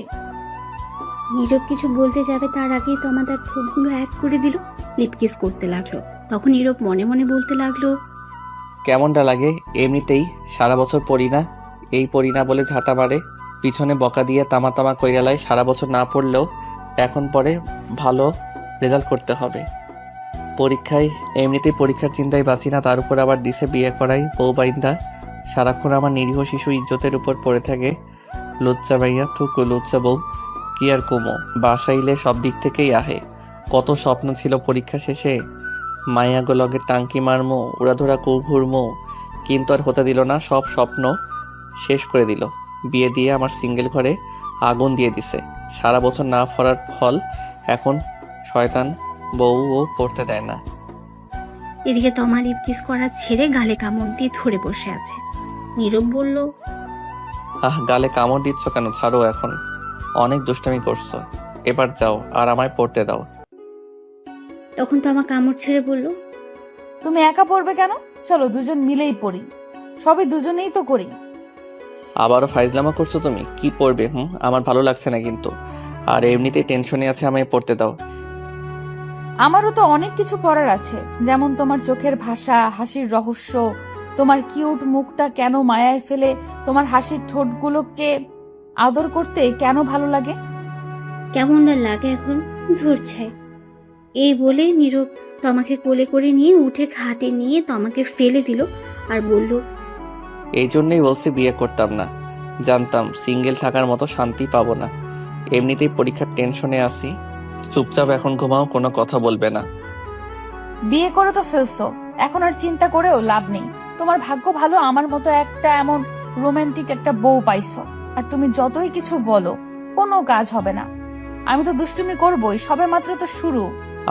নীরব কিছু বলতে যাবে তার আগেই তমা তার ঠোঁটগুলো এক করে দিল, লিপকিস করতে লাগলো। তখন নীরব মনে মনে বলতে লাগলো, কেমনটা লাগে? এমনিতেই সারা বছর পড়ি না, এই পড়ি না বলে ঝাঁটা মারে, পিছনে বকা দিয়ে তামা তামা কইরালায়। সারা বছর না পড়লেও এখন পরে ভালো রেজাল্ট করতে হবে পরীক্ষায়। এমনিতেই পরীক্ষার চিন্তায় বাঁচি না, তার উপর আবার দিছে বিয়ে করাই বউ বাইন্দা। সারাক্ষণ আমার নিরীহ শিশু ইজ্জতের উপর পড়ে থাকে। লুচ্চা ভাইয়া থুকু লুচ্চা বউ, কি আর কুমো, বাসাইলে সব দিক থেকেই আহে। কত স্বপ্ন ছিল পরীক্ষা শেষে, মায়া গোলগে টাঙ্কি মারমো, উড়াধরা ঘুরমো, কিন্তু আর হতে দিল না, সব স্বপ্ন শেষ করে দিল। বিয়ে দিয়ে আমার সিঙ্গেল ঘরে আগুন দিয়ে দিছে। সারা বছর না পড়ার ফল এখন শয়তান বউ ও পড়তে দেয় না। এদিকে তমা লিপকিস করা ছেড়ে গালে কামড় দিয়ে ধরে বসে আছে। নীরব বলল, গালে কামড় দিচ্ছ কেন? ছাড়ো এখন, অনেক দুষ্টামি করছো, এবার যাও আর আমায় পড়তে দাও। তখন তমা কামড় ছেড়ে বলল, তুমি একা পড়বে কেন? চলো দুজন মিলেই পড়ি, সবই দুজনেই তো করি। আবারও ফাইজলামা করছো তুমি? কি পড়বে? আমার ভালো লাগছে না কিন্তু, আর এমনিতেই টেনশনে আছে, আমায় পড়তে দাও। আমারও তো অনেক কিছু পড়ার আছে, যেমন তোমার চোখের ভাষা, হাসির রহস্য, তোমার কিউট মুখটা কেন মায়ায় ফেলে, তোমার হাসির ঠোঁটগুলোকে আদর করতে কেন ভালো লাগে। কেমন লাগে এখন, ধরছাই। এই বলে নীরব তমাকে কোলে করে নিয়ে উঠে খাটে নিয়ে তমাকে ফেলে দিল আর বলল, এই জন্যই বলছি বিয়ে করতাম না, জানতাম সিঙ্গেল থাকার মতো শান্তি পাবো না। এমনিতেই পরীক্ষার টেনশনে আছি, চুপচাপ এখন ঘুমাও, কোনো কথা বলবে না। বিয়ে করে তো ফেলছো, এখন আর চিন্তা করেও লাভ নেই। তোমার ভাগ্য ভালো, আমার মতো একটা এমন রোমান্টিক একটা বউ পাইছো। আর তুমি যতই কিছু বলো কোনো কাজ হবে না। আমি তো দুষ্টুমি করবোই, সবে মাত্র তো শুরু।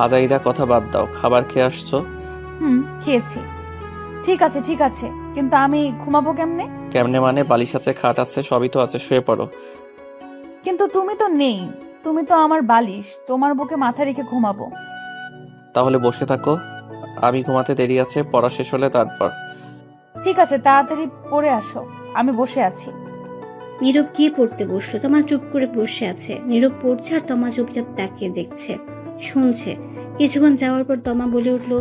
আজাইরা কথা বাদ দাও, খাবার খেয়ে আসছো? খেয়েছি। ঠিক আছে ঠিক আছে, কিন্তু আমি ঘুমাবো কেমনে? কেমনে মানে? বালিশ আছে, খাট আছে, সবই তো আছে, শুয়ে পড়ো। কিন্তু তুমি তো নেই, তুমি তো আমার বালিশ, তোমার বুকে মাথা রেখে ঘুমাবো। তাহলে বসে থাকো, আমি ঘুমাতে দেরি আছে, পড়া শেষ হলে তারপর। ঠিক আছে, তাড়াতাড়ি পড়ে আসো, আমি বসে আছি। নীরব গিয়ে পড়তে বসলো। তমা চুপ করে বসে আছে। নীরব পড়ছে আর তমা চুপচাপ তাকিয়ে দেখছে, শুনছে। কিছুক্ষণ যাওয়ার পর তমা বলে উঠল,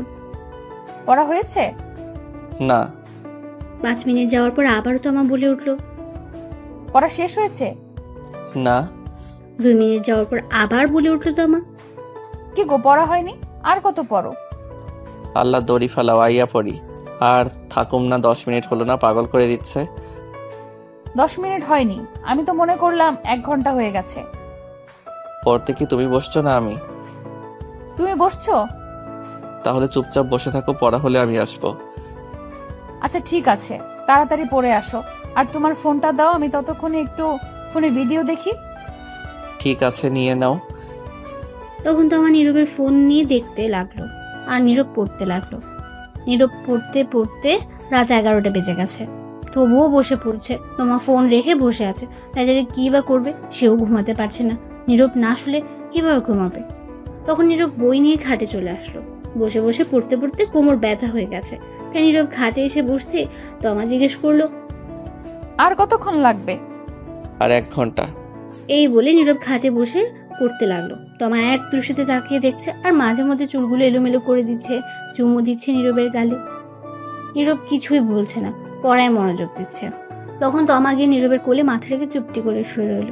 পড়া হয়েছে? না। 5 মিনিট যাওয়ার পর আবারও তমা বলে উঠল, পড়া শেষ হয়েছে? না। 2 মিনিট যাওয়ার পর আবার বলে উঠল তমা, কি গো, পড়া হয়নি? আর কত পড়ো? আল্লাহ দড়ি ফেলাও, আইয়া পড়ি। আর থাকুম না, 10 মিনিট হলো না, পাগল করে দিচ্ছে। 10 মিনিট হয়নি, আমি তো মনে করলাম 1 ঘন্টা হয়ে গেছে। পড়তে কি তুমি বসছো না আমি? তুমি বসছো? তাহলে চুপচাপ বসে থাকো, পড়া হলে আমি আসবো। আচ্ছা ঠিক আছে, তাড়াতাড়ি পড়ে আসো। আর তোমার ফোনটা দাও, আমি ততক্ষণে একটু ফোনে ভিডিও দেখি। ঠিক আছে, নিয়ে নাও। তখন তমা নীরবের ফোন নিয়ে দেখতে লাগলো আর নীরব পড়তে লাগলো। নীরব পড়তে পড়তে রাত 11টা বেজে গেছে। তবুও বসে পড়ছে। তোমা ফোন রেখে বসে আছে। রাজারে কি বা করবে, সেও ঘুমাতে পারছে না। নীরব না শুলে কিভাবে ঘুমাবে? তখন নীরব বই নিয়ে খাটে চলে আসলো। বসে বসে পড়তে পড়তে কোমর ব্যথা হয়ে গেছে। তাই নীরব খাটে এসে বসতে তমা জিজ্ঞেস করলো, আর কতক্ষণ লাগবে? আর 1 ঘন্টা। এই বলে নীরব খাটে বসে পড়তে লাগলো। তমা এক দৃষ্টিতে তাকিয়ে দেখছে আর মাঝে মধ্যে চুলগুলো এলোমেলো করে দিচ্ছে, চুমু দিচ্ছে নীরবের গালে। নীরব কিছুই বলছে না, পড়ায় মনোযোগ দিচ্ছে। তখন তমা গিয়ে নীরবের কোলে মাথা রেখে চুপটি করে শুয়ে রইল।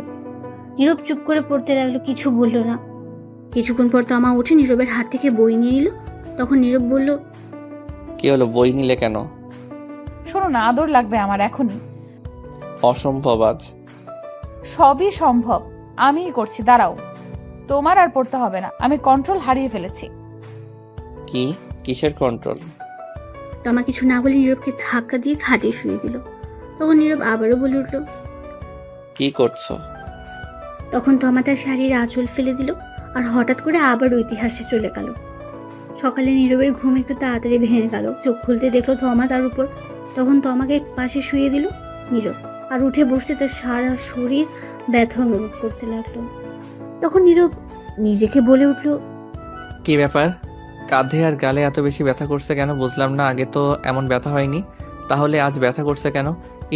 নীরব চুপ করে পড়তে লাগলো, কিছু বলল না। কিছুক্ষণ পর তমা উঠে নীরবের হাত থেকে বই নিয়ে নিল। তখন নীরব বলল, কি হলো, বই নিলে কেন? শোনো না, আদর লাগবে আমার এখনই। অসম্ভব আজ। সবই সম্ভব, আমিই করছি, দাঁড়াও। তোমার আর পড়তে হবে না, আমি কন্ট্রোল হারিয়ে ফেলেছি। কি? কিসের কন্ট্রোল? তমা কিছু না বলে নীরবকে ধাক্কা দিয়ে খাটে শুয়ে দিল। তখন নীরব আবারও বলে উঠল, কি করছো? তখন তমা তার শাড়ির আঁচল ফেলে দিল আর হঠাৎ করে আবার ইতিহাসে চলে গেল। সকালে নীরবের ঘুম একটু তাড়াতাড়ি ভেঙে গেল। চোখ খুলতে দেখলো তমা তার উপর। তখন তমাকে পাশে শুয়ে দিল নীরব, আর উঠে বসতে তার সারা শরীর ব্যথা অনুভব করতে লাগলো। তখন নীরব নিজেকে বলে উঠল, কি ব্যাপার, কাঁধে আর গালে এত বেশি ব্যথা করছে কেন? বুঝলাম না, আগে তো এমন ব্যথা হয়নি। তাহলে আজ ব্যথা করছে কেন?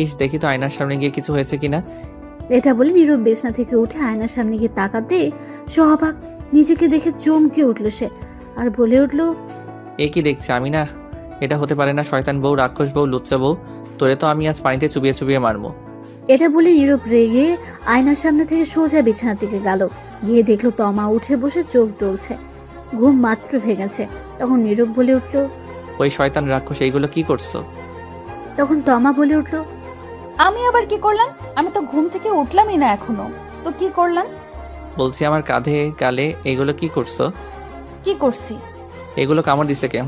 ইস, দেখি তো আয়নার সামনে গিয়ে কিছু হয়েছে কিনা। এটা বলে নীরব বিছানা থেকে উঠে আয়নার সামনে গিয়ে তাকাতে সহবাক নিজেকে দেখে চমকে উঠল সে, আর বলে উঠল, এ কি দেখছি আমি? না, এটা হতে পারে না। শয়তান বউ, রাক্ষস বউ, লুচ্চা বউ, তোরে তো আমি আজ পানিতে চুবিয়ে চুবিয়ে মারবো। এটা বলে নীরব রেগে আয়নার সামনে থেকে সোজা বিছানা থেকে গেল। গিয়ে দেখলো তমা উঠে বসে চোখ ডলছে, ঘুম মাত্র ভেঙেছে। তখন নীরব বলে উঠল, ওই শয়তান রাক্ষস, এইগুলো কি করছো? তখন তমা বলে উঠল, আমি আবার কি করলাম? আমি তো ঘুম থেকে উঠলামই না এখনো, তো কি করলাম? বলছি আমার কাঁধে গালে এইগুলো কি করছো? কি করছি? এগুলো কামড় দিছে কে?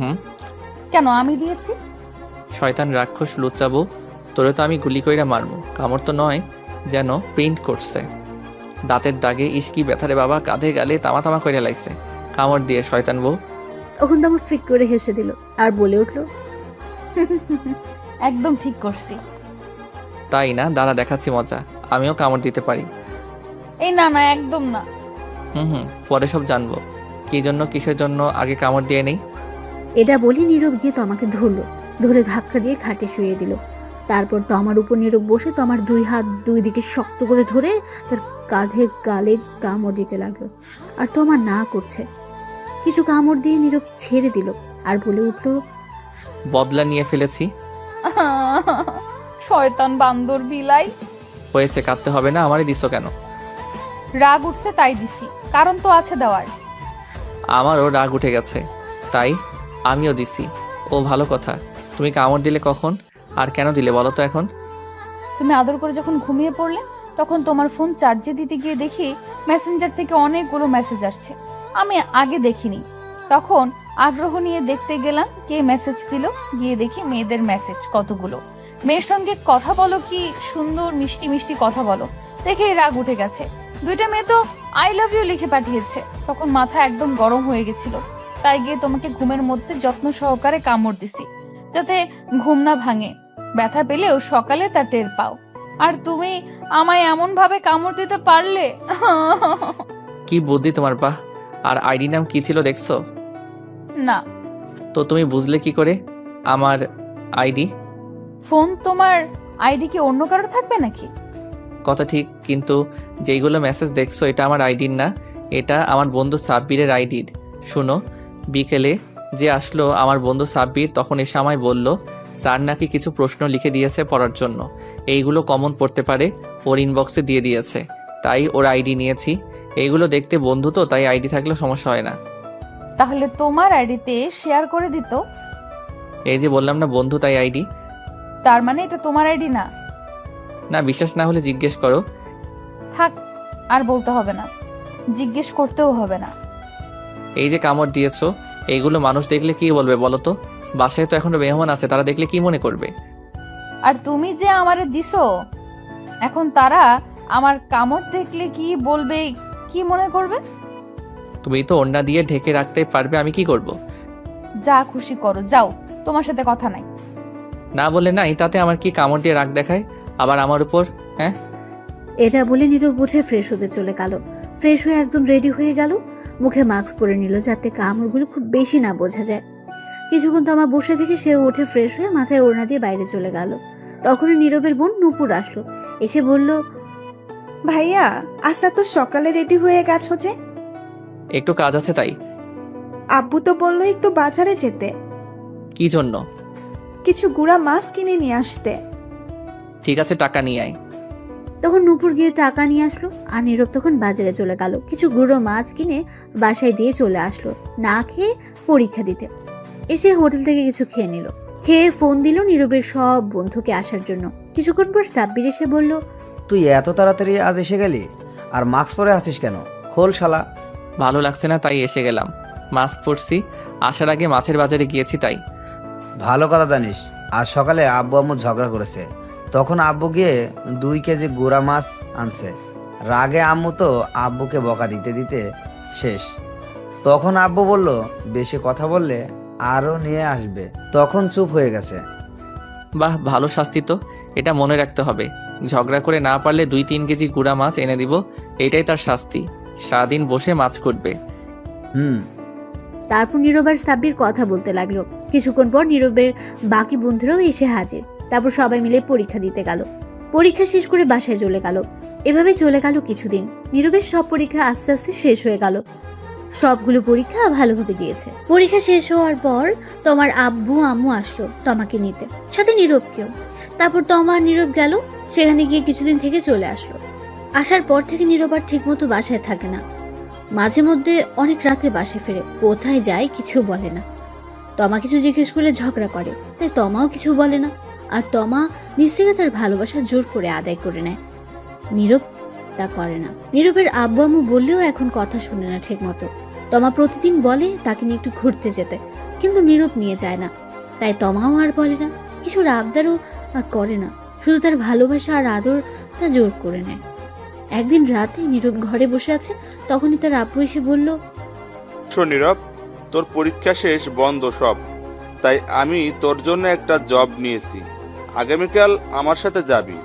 কেন, আমি দিয়েছি? শয়তান রাক্ষস লুচ্চা বউ, তোরে তো আমি গুলি কইরা মারমু। কামড় তো নয়, যেন প্রিন্ট করছে দাঁতের দাগে। ইস কি ব্যথা রে বাবা, কাঁধে গালে তামা তামা কইরা লাইছে কামড় দিয়ে শয়তান বউ। তখন তমা ফিক করে হেসে দিল আর বলে উঠল, একদম ঠিক করছি। তাই না? দাঁড়া দেখাচ্ছি মজা, আমিও কামড় দিতে পারি। এই না না, একদম না। পরে সব জানবো কি জন্য কিসের জন্য, আগে কামড় দিয়ে নেই। এটা বলে নীরব গিয়ে তমাকে ধরলো, ধরে ধাক্কা দিয়ে খাটে শুয়ে দিল। তারপর তমার উপর নীরব বসে তমার 2 হাত 2 দিকে শক্ত করে ধরে তার কাঁধে গালে কামড় দিতে লাগলো। আর তমা না করছে। কিছু কামড় দিয়ে নীরব ছেড়ে দিল আর বলে উঠল, বদলা নিয়ে ফেলেছি। শয়তান বান্দর বিলাই। হয়েছে, কাঁদতে হবে না। আমারই দিছো কেন? রাগ উঠছে তাই দিছি, কারণ তো আছে দেওয়ার। আমারও রাগ উঠে গেছে, তাই আমিও দিছি। ও ভালো কথা। তুমি কামড় দিলে কখন আর কেন দিলে বলো তো এখন? তুমি আদর করে যখন ঘুমিয়ে পড়লে, তখন তোমার ফোন চার্জে দিতে গিয়ে দেখি মেসেঞ্জার থেকে অনেকগুলো মেসেজ আসছে। আমি আগে দেখিনি, তখন আগ্রহ নিয়ে দেখতে গেলাম কে মেসেজ দিল। গিয়ে দেখি মেয়েদের মেসেজ কতগুলো। মেয়ের সঙ্গে কথা বলো, কি সুন্দর মিষ্টি মিষ্টি কথা বলো, দেখে রাগ উঠে গেছে। 2টা মেয়ে তো আই লাভ ইউ লিখে পাঠিয়েছে। তখন মাথা একদম গরম হয়ে গেছিল, তাই গিয়ে তোমাকে ঘুমের মধ্যে যত্ন সহকারে কামড় দিছি, যাতে ঘুম না ভাঙে। ব্যথা পেলেও সকালে তা টের পাও। আর তুমি আমায় এমন ভাবে কামড় দিতে পারলে। কি বুদ্ধি তোমার বাহ। আর আইডি নাম কি ছিল দেখছো? না। তো তুমি বুঝলে কি করে আমার আইডি? ফোন তোমার আইডি কি অন্য কারো থাকবে নাকি? কথা ঠিক, কিন্তু যেইগুলো মেসেজ দেখছো এটা আমার আইডির না, এটা আমার বন্ধু সাব্বিরের আইডির। শুনো, বিকেলে যে আসলো আমার বন্ধু সাব্বির, তখন এসে আমায় বলল স্যার নাকি কিছু প্রশ্ন লিখে দিয়েছে পড়ার জন্য। এইগুলো কমন পড়তে পারে, ওর ইনবক্সে দিয়ে দিয়েছে, তাই ওর আইডি নিয়েছি। এইগুলো দেখতে বন্ধু তো, তাই আইডি থাকলে সমস্যা হয় না। তাহলে তোমার আইডিতে শেয়ার করে দিত। এই যে বললাম না বন্ধু, তাই আইডি। তার মানে এটা তোমার আইডি না? না, বিশ্বাস না হলে জিজ্ঞেস করো। থাক, আর বলতে হবে না, জিজ্ঞেস করতেও হবে না। এই যে কামড় দিয়েছো, এইগুলো মানুষ দেখলে কি বলবে বলো তো? বাসায় তো এখনো মেহমান আছে, তারা দেখলে কি মনে করবে? আর তুমি যে আমারে দিছো, এখন তারা আমার কামড় দেখলে কি বলবে, কি মনে করবে? তুমি তো ওড়না দিয়ে ঢেকে রাখতে পারবে, আমি কি করব? যা খুশি করো, যাও, তোমার সাথে কথা নাই। না বলে নাই, তাতে আমার কি কামড় দিয়ে রাগ দেখায় আবার আমার উপর? হ্যাঁ, এটা বলে নীরব উঠে ফ্রেশ হতে চলে গেল। ফ্রেশ হয়ে একদম রেডি হয়ে গেল, মুখে মাস্ক পরে নিল যাতে কামড়গুলো খুব বেশি না বোঝা যায়। কিছুক্ষণ তমা বসে থেকে সেও উঠে ফ্রেশ হয়ে মাথায় ওড়না দিয়ে বাইরে চলে গেল। তখনই নীরবের বোন নূপুর আসলো, এসে বলল, ভাইয়া আজটা তো সকালে রেডি হয়ে গেছো যে? একটু কাজ আছে তাই। আব্বু তো বললো একটু বাজারে যেতে, কি জন্য? কিছু গুঁড়া মাছ কিনে নিয়ে আসতে। ঠিক আছে, টাকা নিয়ে আয়। তখন নূপুর গিয়ে টাকা নিয়ে আসলো আর নীরব তখন বাজারে চলে গেল। কিছু গুঁড়ো মাছ কিনে বাসায় দিয়ে চলে আসলো না খেয়ে পরীক্ষা দিতে। এসে হোটেল থেকে কিছু খেয়ে নিল, খেয়ে ফোন দিল নীরবের সব বন্ধুকে আসার জন্য। কিছুক্ষণ পর সাব্বির এসে বলল, তুই এত তাড়াতাড়ি আজ এসে গেলি? আর মাস্ক পরে আছিস কেন? খোল শালা। ভালো লাগছে না তাই এসে গেলাম। মাস্ক পরছি, আসার আগে মাছের বাজারে গিয়েছি তাই। ভালো কথা জানিস, আজ সকালে আব্বু আম্মু ঝগড়া করেছে, তখন আব্বু গিয়ে 2 কেজি গুঁড়া মাছ আনছে। রাগে আম্মু তো আব্বুকে বকা দিতে দিতে শেষ। তখন আব্বু বলল বেশি কথা বললে আরও নিয়ে আসবে, তখন চুপ হয়ে গেছে। বাহ, ভালো শাস্তি তো, এটা মনে রাখতে হবে। ঝগড়া করে না পারলে 2-3 কেজি গুঁড়া মাছ এনে দিব, এটাই তার শাস্তি। সারাদিন বসে মাছ করবে। হুম। তারপর নীরব আর সাব্বির কথা বলতে লাগলো। কিছুক্ষণ পর নীরবের বাকি বন্ধুরাও এসে হাজির। তারপর সবাই মিলে পরীক্ষা দিতে গেল। পরীক্ষা শেষ করে বাসায় চলে গেল। এভাবে চলে গেল কিছুদিন। নীরবের সব পরীক্ষা আস্তে আস্তে শেষ হয়ে গেল। সবগুলো পরীক্ষা ভালোভাবে দিয়েছে। পরীক্ষা শেষ হওয়ার পর তোমার আব্বু আম্মু আসলো তোমাকে নিতে, সাথে নীরবকেও। তারপর তোমার নীরব গেল, সেখানে গিয়ে কিছুদিন থেকে চলে আসলো। আসার পর থেকে নীরব আর ঠিক মতো বাসায় থাকে না। মাঝে মধ্যে অনেক রাতে বাসে ফেরে, কোথায় যায় কিছু বলে না। তমা কিছু জিজ্ঞেস করলে ঝগড়া করে, তাই তমাও কিছু বলে না। আর তমা নিজ থেকে তার ভালোবাসা জোর করে আদায় করে নেয়। নীরব তা করে না। নীরবের আব্বু আম্মু বললেও এখন কথা শুনে না ঠিক মতো। তমা প্রতিদিন বলে তাকে নিয়ে একটু ঘুরতে যেতে, কিন্তু নীরব নিয়ে যায় না। তাই তমাও আর বলে না, কিছু আবদারও আর করে না। শুধু তার ভালোবাসা আর আদর তা জোর করে নেয়। একদিন রাতে নীরব ঘরে বসে আছে, তখনই তার আব্বু এসে বলল, শোন নীরব, তোর পরীক্ষা শেষ, বন্ধ সব, তাই আমি তোর জন্য একটা জব নিয়েছি। আগামীকাল আমার সাথে যাবি,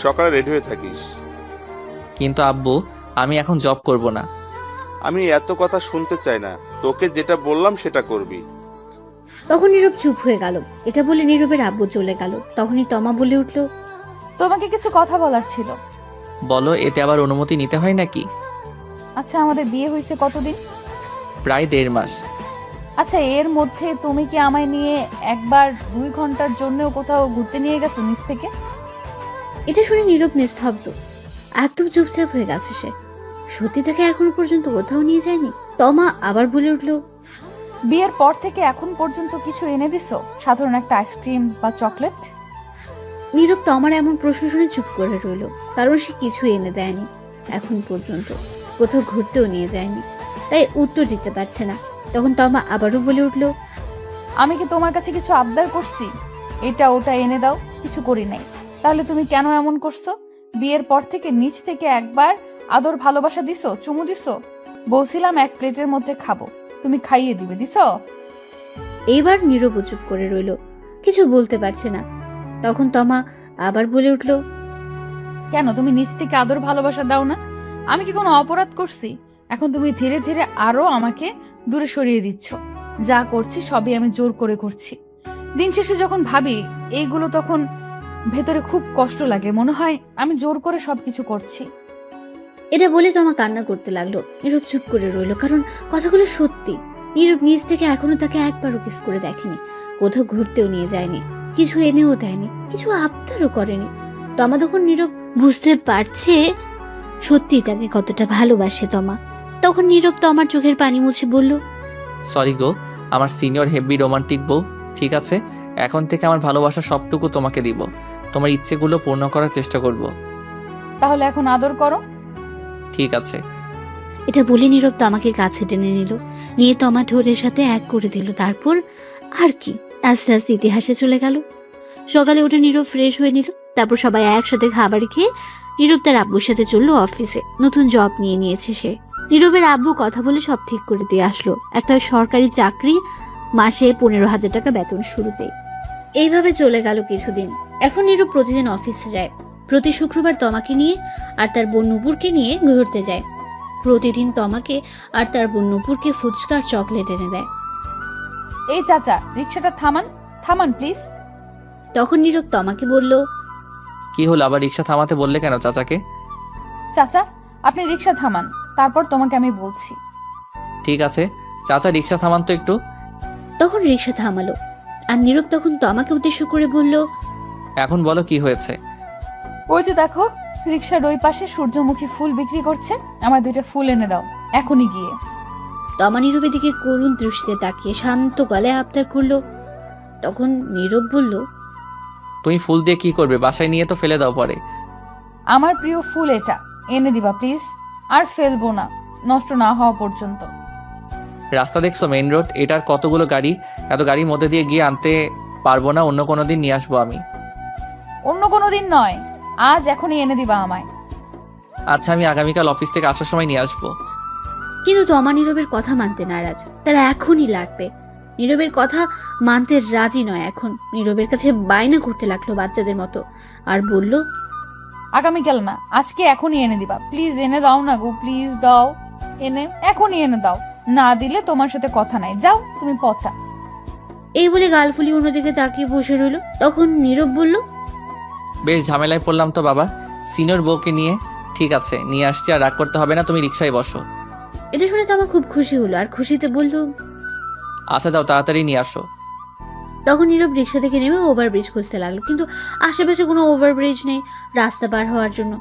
সকালে রেডি হয়ে থাকিস। কিন্তু আব্বু, আমি এখন জব করব না। আমি এত কথা শুনতে চাই না, তোকে যেটা বললাম সেটা করবি। তখন নীরব চুপ হয়ে গেল। এটা বলে নীরবের আব্বু চলে গেল। তখনই তমা বলে উঠল, তোমাকে কিছু কথা বলার ছিল। বলো, এতে আবার অনুমতি নিতে হয় নাকি? আচ্ছা, আমাদের বিয়ে হয়েছে কতদিন? প্রায় 1.5 মাস। আচ্ছা, এর মধ্যে তুমি কি আমায় নিয়ে একবার 2 ঘন্টার জন্যও কোথাও ঘুরতে নিয়ে গেছো নিজ থেকে? এটা শুনে নীরব নিস্তব্ধ, একদম চুপচাপ হয়ে গেছে সে। সত্যি তাকে এখনো পর্যন্ত কোথাও নিয়ে যায়নি। তমা আবার বলে উঠল, বিয়ের পর থেকে এখন পর্যন্ত কিছু এনে দিছো? সাধারণ একটা আইসক্রিম বা চকলেট? নীরব তমার এমন প্রশ্ন শুনে চুপ করে রইল, কারণ সে কিছু এনে দেয়নি এখন পর্যন্ত, কোথাও ঘুরতেও নিয়ে যায়নি, তাই উত্তর দিতে পারছে না। তখন তমা আবারও বলে উঠল, আমি কি তোমার কাছে কিছু আবদার করছি? এটা ওটা এনে দাও, কিছু করি নাই। তাহলে তুমি কেন এমন করছো? বিয়ের পর থেকে নিজ থেকে একবার আদর ভালোবাসা দিছো, চুমু দিছো? বলছিলাম এক প্লেটের মধ্যে খাবো, তুমি খাইয়ে দিবে, দিছো? এইবার নীরব চুপ করে রইল, কিছু বলতে পারছে না। তখন তমা আবার বলে উঠল, কেন তুমি নিজ থেকে আদর ভালোবাসা দাও না? আমি কি কোনো অপরাধ করছি? এখন তুমি ধীরে ধীরে আরো আমাকে দূরে সরিয়ে দিচ্ছ। যা করছি সবই আমি জোর করে করছি। দিন শেষে যখন ভাবি এইগুলো, তখন ভেতরে খুব কষ্ট লাগে, মনে হয় আমি জোর করে সবকিছু করছি। এটা বলে তমা কান্না করতে লাগলো। নীরব চুপ করে রইল, কারণ কথাগুলো সত্যি। নীরব নিজ থেকে এখনো তাকে একবারও কিস করে দেখেনি, কোথাও ঘুরতেও নিয়ে যায়নি, কিছু এনেও দেয়নি, কিছু আবদারও করেনি। তমা তখন নীরব বুঝতে পারছে সত্যি তাকে কতটা ভালোবাসে তমা। তখন নীরব তমার চোখের পানি মুছে বলল, সরি গো, আমার সিনিয়র হেভি রোমান্টিক বউ। ঠিক আছে, এখন থেকে আমার ভালোবাসা সবটুকু তোমাকে দিব। তোমার ইচ্ছেগুলো পূর্ণ করার চেষ্টা করব। তাহলে এখন আদর করো। ঠিক আছে। এটা বলে নীরব তমাকে কাছে টেনে নিল, নিয়ে তমা ঠোঁটের সাথে এক করে দিল। তারপর আর কি, আস্তে আস্তে ইতিহাসে চলে গেল। সকালে উঠে নীরব ফ্রেশ হয়ে নিল। তারপর সবাই একসাথে খাবার খেয়ে নীরব তার আব্বুর সাথে চললো অফিসে। নতুন জব নিয়ে নিয়েছে সে। নীরবের আব্বু কথা বলে সব ঠিক করে দিয়ে আসলো, একটা সরকারি চাকরি, মাসে 15,000 টাকা বেতন শুরুতেই। এইভাবে চলে গেল কিছুদিন। এখন নীরব প্রতিদিন অফিসে যায়। প্রতি শুক্রবার তমাকে নিয়ে আর তার বোন নূপুরকে নিয়ে ঘুরতে যায়। প্রতিদিন তমাকে আর তার বোন নূপুরকে ফুচকার চকলেট এনে দেয়। এই চাচা, রিক্সাটা থামান, থামান প্লিজ। তখন নীরব তমাকে বলল, কি হলো, আবার রিক্সা থামাতে বললে কেন চাচাকে? চাচা, আপনি রিক্সা থামান, তারপর তোমাকে আমি বলছি। ঠিক আছে চাচা, রিক্সা থামান তো একটু। তখন রিক্সা থামালো। আর নীরব তখন তমাকে উদ্দেশ্য করে বলল, এখন বলো কি হয়েছে? ওই যে দেখো, রিক্সার ওই পাশে সূর্যমুখী ফুল বিক্রি করছে, আমার 2টা ফুল এনে দাও এখনই গিয়ে। তমা নীরবের দিকে করুণ দৃষ্টিতে তাকিয়ে শান্ত গলায় আবদার করলো। তখন নীরব বলল, তুমি ফুল দিয়ে কি করবে? বাসায় নিয়ে তো ফেলে দাও পরে। আমার প্রিয় ফুল এটা, এনে দিবা প্লিজ, আর ফেলবো না নষ্ট না হওয়া পর্যন্ত। রাস্তা দেখছো, মেইন রোড, এটার কতগুলো গাড়ি, এত গাড়ির মধ্যে দিয়ে গিয়ে আনতে পারবো না, অন্য কোনো দিন নিয়ে আসবো আমি। অন্য কোনো দিন নয়, আজ এখনই এনে দিবা আমায়। আচ্ছা, আমি আগামীকাল অফিস থেকে আসার সময় নিয়ে আসবো। কিন্তু তমা নীরবের কথা মানতে নারাজ। তারা এখনই লাগবে। নীরবের কথা মানতে রাজি নয়। এখন নীরবের কাছে বায়না করতে লাগলো বাচ্চাদের মতো, আর বলল, আগামীকাল না, আজকে এখনই এনে দিবা প্লিজ, এনে দাও না গো, প্লিজ দাও, এখনই এনে দাও, না দিলে তোমার সাথে কথা নাই, যাও তুমি পচা। এই বলে গাল ফুলিয়ে অন্যদিকে তাকিয়ে বসে রইল। তখন নীরব বলল, বেশ ঝামেলায় পড়লাম তো বাবা, সিনিয়র বউকে নিয়ে। ঠিক আছে, নিয়ে আসছি, আর রাগ করতে হবে না, তুমি রিক্সায় বসো। এটা শুনে তমা খুব খুশি হলো, আর খুশিতে বলল, আচ্ছা যাও, তাড়াতাড়ি নিয়ে আসো। তখন নীরব রিক্সা থেকে নেমে ওভারব্রিজ খুঁজতে লাগলো, কিন্তু আশেপাশে কোনো ওভারব্রিজ নেই রাস্তা পার হওয়ার জন্য।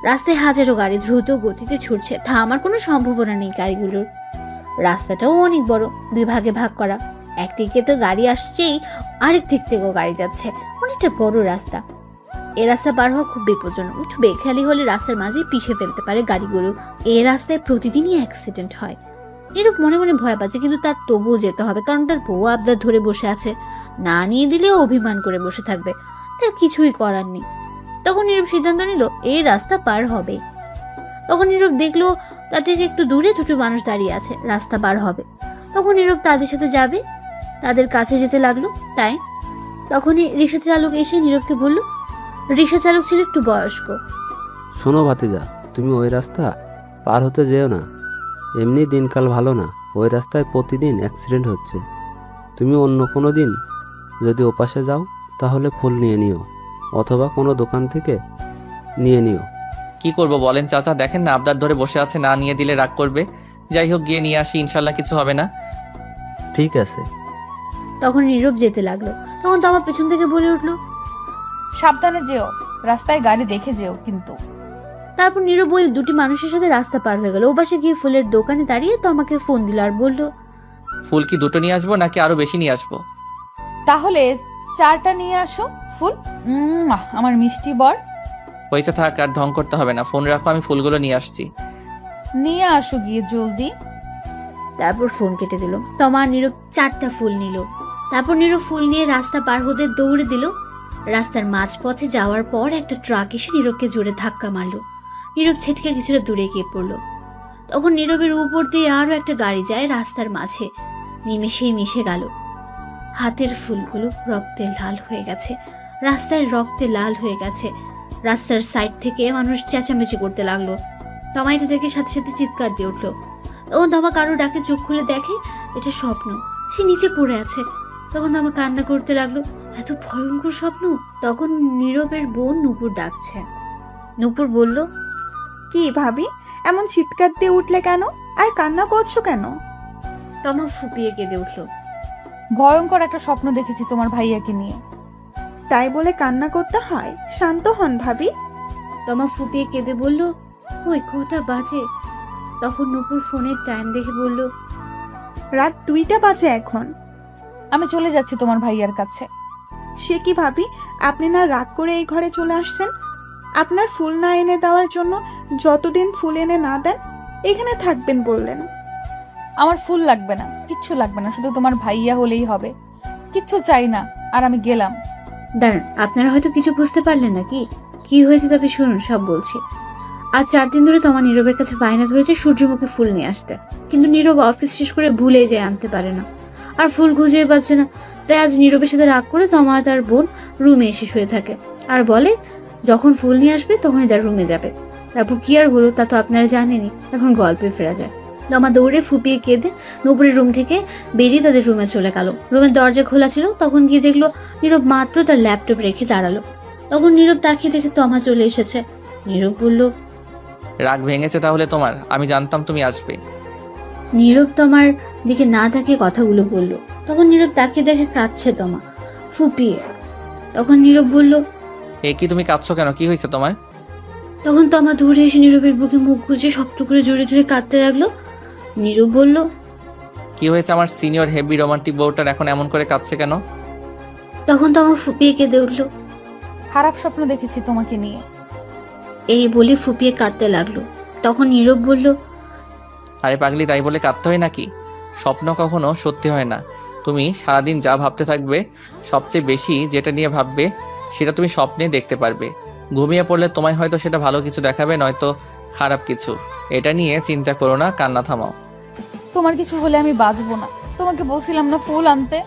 রাস্তায় হাজারো গাড়ি দ্রুত গতিতে ছুটছে, থামার কোনো সম্ভাবনা নেই গাড়িগুলোর। রাস্তাটাও অনেক বড়, 2 ভাগে ভাগ করা। একদিকে তো গাড়ি আসছেই, আরেক দিক থেকেও গাড়ি যাচ্ছে। অনেকটা বড় রাস্তা। এই রাস্তা পার হওয়া খুব বিপজ্জনক। একটু বেখেয়ালি হলে রাস্তার মাঝে পিছিয়ে ফেলতে পারে গাড়িগুলো। এই রাস্তায় প্রতিদিনই অ্যাক্সিডেন্ট হয়। নীরব মনে মনে ভয় পাচ্ছে, কিন্তু তার তবুও যেতে হবে, কারণ তার বউ আবদার ধরে বসে আছে। না নিয়ে দিলেও অভিমান করে বসে থাকবে, তার কিছুই করার নেই। তখন নীরব সিদ্ধান্ত নিল এই রাস্তা পার হবে। তখন নীরব দেখলো তার থেকে একটু দূরে 2টো মানুষ দাঁড়িয়ে আছে, রাস্তা পার হবে। তখন নীরব তাদের সাথে যাবে, তাদের কাছে যেতে লাগলো। তাই তখনই রিক্সা চালক এসে নীরবকে বলল, রিক্সা চালক ছিল একটু বয়স্ক। শোনো ভাতিজা, তুমি ওই রাস্তা পার হতে যেও না, এমনি দিনকাল ভালো না, ওই রাস্তায় প্রতিদিন অ্যাক্সিডেন্ট হচ্ছে। তুমি অন্য কোনো দিন যদি ওপাশে যাও তাহলে ফুল নিয়ে নিও, অথবা কোনো দোকান থেকে নিয়ে নিও। কি করব বলেন চাচা, দেখেন না আবদার ধরে বসে আছে, না নিয়ে দিলে রাগ করবে। যাই হোক, গিয়ে নিয়ে আসি, ইনশাল্লাহ কিছু হবে না। ঠিক আছে। তখন নীরব যেতে লাগলো। তখন তমা পেছন থেকে বলে উঠলো, সাবধানে যেও, রাস্তায় গাড়ি দেখে যেও কিন্তু। তারপর নীরব ওই 2টি মানুষের সাথে রাস্তা পার হয়ে গেল। ওপাশে গিয়ে ফুলের দোকানে দাঁড়িয়ে তমাকে ফোন দিল আর বলল, ফুল কি 2টো নিয়ে আসবো নাকি আরো বেশি নিয়ে আসবো? তাহলে 4টা নিয়ে আসো ফুল। আমার মিষ্টি বর। হয়েছে, থাক, আর ঢং করতে হবে না, ফোন রাখো, আমি ফুলগুলো নিয়ে আসছি। নিয়ে আসো গিয়ে জলদি। তারপর ফোন কেটে দিল। তমা আর নীরব 4টা ফুল নিল। তারপর নীরব ফুল নিয়ে রাস্তা পার হতে দৌড়ে দিল। রাস্তার মাঝপথে যাওয়ার পর একটা ট্রাক এসে নীরবকে জোরে ধাক্কা মারলো। নীরব ছেটকে কিছুটা দূরে গিয়ে পড়লো। তখন নীরবের উপর দিয়ে আরো একটা গাড়ি যায় রাস্তার মাঝে, নিমেষেই মিশে গেল। হাতের ফুলগুলো রক্তে লাল হয়ে গেছে, রাস্তায় রক্তে লাল হয়ে গেছে। রাস্তার সাইড থেকে মানুষ চেঁচামেচি করতে লাগলো। তমা এটা দেখে সাথে সাথে চিৎকার দিয়ে উঠলো। তখন তমা কারো ডাকে চোখ খুলে দেখে এটা স্বপ্ন, সে নিচে পড়ে আছে। তখন তমা কান্না করতে লাগলো, এত ভয়ঙ্কর স্বপ্ন। তখন নীরবের বোন নূপুর ডাকছে। নূপুর বলল, কি ভাবি, এমন চিৎকার দিয়ে উঠলে কেন, আর কান্না করছো কেন? তমা ফুপিয়ে কেঁদে উঠলো। ভয়ঙ্কর একটা স্বপ্ন দেখেছি তোমার ভাইয়াকে নিয়ে। তাই বলে কান্না করতে হয়? শান্ত হন ভাবি। তমা ফুপিয়ে কেঁদে বলল, ওই কটা বাজে? তখন নূপুর ফোনের টাইম দেখে বলল, রাত 2টা বাজে এখন। আমি চলে যাচ্ছি তোমার ভাইয়ার কাছে। সে কি ভাবি, আপনি না রাগ করে এই ঘরে চলে আসছেন? আপনার ফুল না এনে দেওয়ার জন্য যতদিন ফুল এনে না দেন এখানে থাকবেন বললেন। আমার ফুল লাগবে না, কিচ্ছু লাগবে না, শুধু তোমার ভাইয়া হলেই হবে, কিচ্ছু চাই না। আর আমি গেলাম। দাঁড়ান, আপনারা হয়তো কিছু বুঝতে পারলেন নাকি? কি হয়েছে তবে শুনুন, সব বলছি। আজ 4 দিন ধরে তমা নীরবের কাছে বায়না ধরেছে সূর্যমুখী ফুল নিয়ে আসতে, কিন্তু নীরব অফিস শেষ করে ভুলে যায়, আনতে পারে না। আর ফুল খুঁজেই পাচ্ছে না। তাই আজ নীরবের সাথে রাগ করে তমা তার বোন রুমে এসে শুয়ে থাকে আর বলে যখন ফুল নিয়ে আসবে তখনই তার রুমে যাবে। তারপর কি আর হলো তা তো আপনারা জানেনই। এখন গল্পে ফেরা যায়। তমা দৌড়ে ফুপিয়ে কেঁদে নুপুরের রুম থেকে বেরিয়ে তাদের রুমে চলে গেল। রুমের দরজা খোলা ছিল, তখন গিয়ে দেখলো নীরব মাত্র তার ল্যাপটপ রেখে দাঁড়ালো। তখন নীরব তাকিয়ে দেখে তমা চলে এসেছে। নীরব বলল, রাগ ভেঙেছে তাহলে তোমার? আমি জানতাম তুমি আসবে। নীরব তমার দিকে না তাকিয়ে কথাগুলো বলল। তখন নীরব তাকিয়ে দেখে কাঁদছে তমা ফুপিয়ে। তখন নীরব বলল, এ কি, তুমি কাঁদছো কেন? কি হয়েছে তোমার? তখন তমা দৌড়ে এসে নীরবের বুকে মুখ গুজে শক্ত করে জড়িয়ে ধরে কাঁদতে লাগলো। নীরব বলল, কি হয়েছে? আমার সিনিয়র হেভি রোমান্টিক বউটার এখন এমন করে কাঁদছে কেন? তখন তমা ফুপিয়ে কেঁদে উঠল। খারাপ স্বপ্ন দেখেছি তোমাকে নিয়ে। এই বলে ফুপিয়ে কাঁদতে লাগলো। তখন নীরব বলল, আরে পাগলি, তাই বলে কাঁদতে হয় নাকি? স্বপ্ন কখনো সত্যি হয় না। তুমি সারাদিন যা ভাবতে থাকবে, সবচেয়ে বেশি যেটা নিয়ে ভাববে সেটা তুমি স্বপ্নে দেখতে পারবে। ঘুমিয়ে পড়লে তোমায় হয়তো সেটা ভালো কিছু দেখাবে, নয়তো খারাপ কিছু। এটা নিয়ে চিন্তা করো না, কান্না থামাও। তোমার কিছু হলে আমি বাঁচবো না। তোমাকে বলছিলাম না ফুল আনতে।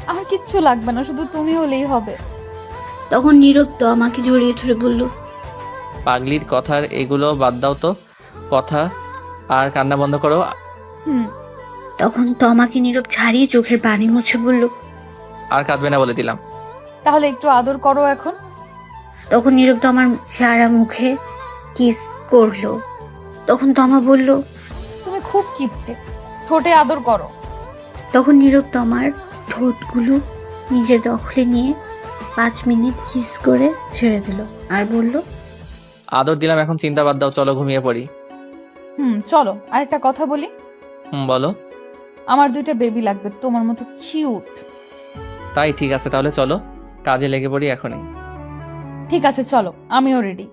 আমার কিচ্ছু লাগবে না, শুধু তুমি হলেই হবে। তখন নীরব তো আমাকে জড়িয়ে ধরে বলল, পাগলির কথার এগুলো বাদ দাও তো, কথা আর কান্না বন্ধ করো। হুম। তখন তো আমাকে নীরব ছাড়িয়ে চোখের পানি মুছে বলল, আর কাঁদবে না বলে দিলাম। তাহলে একটু আদর করো এখন। তখন নীরব তো আমার সারা মুখে কিস করলো। তখন তমা বলল, তুমি খুব কিপটে, ঠোঁটে আদর করো। তখন নীরব তো আমার ঠোঁটগুলো নিজের দখলে নিয়ে 5 মিনিট কিস করে ছেড়ে দিল আর বলল, আদর দিলাম, এখন চিন্তা বাদ দাও, চলো ঘুমিয়ে পড়ি। চলো আরেকটা কথা বলি। বলো। আমার 2টা বেবি লাগবে, তোমার মতো কিউট। তাই ঠিক আছে, তাহলে চলো কাজে লেগে পড়ি এখনই। ঠিক আছে চলো, আমিও রেডি।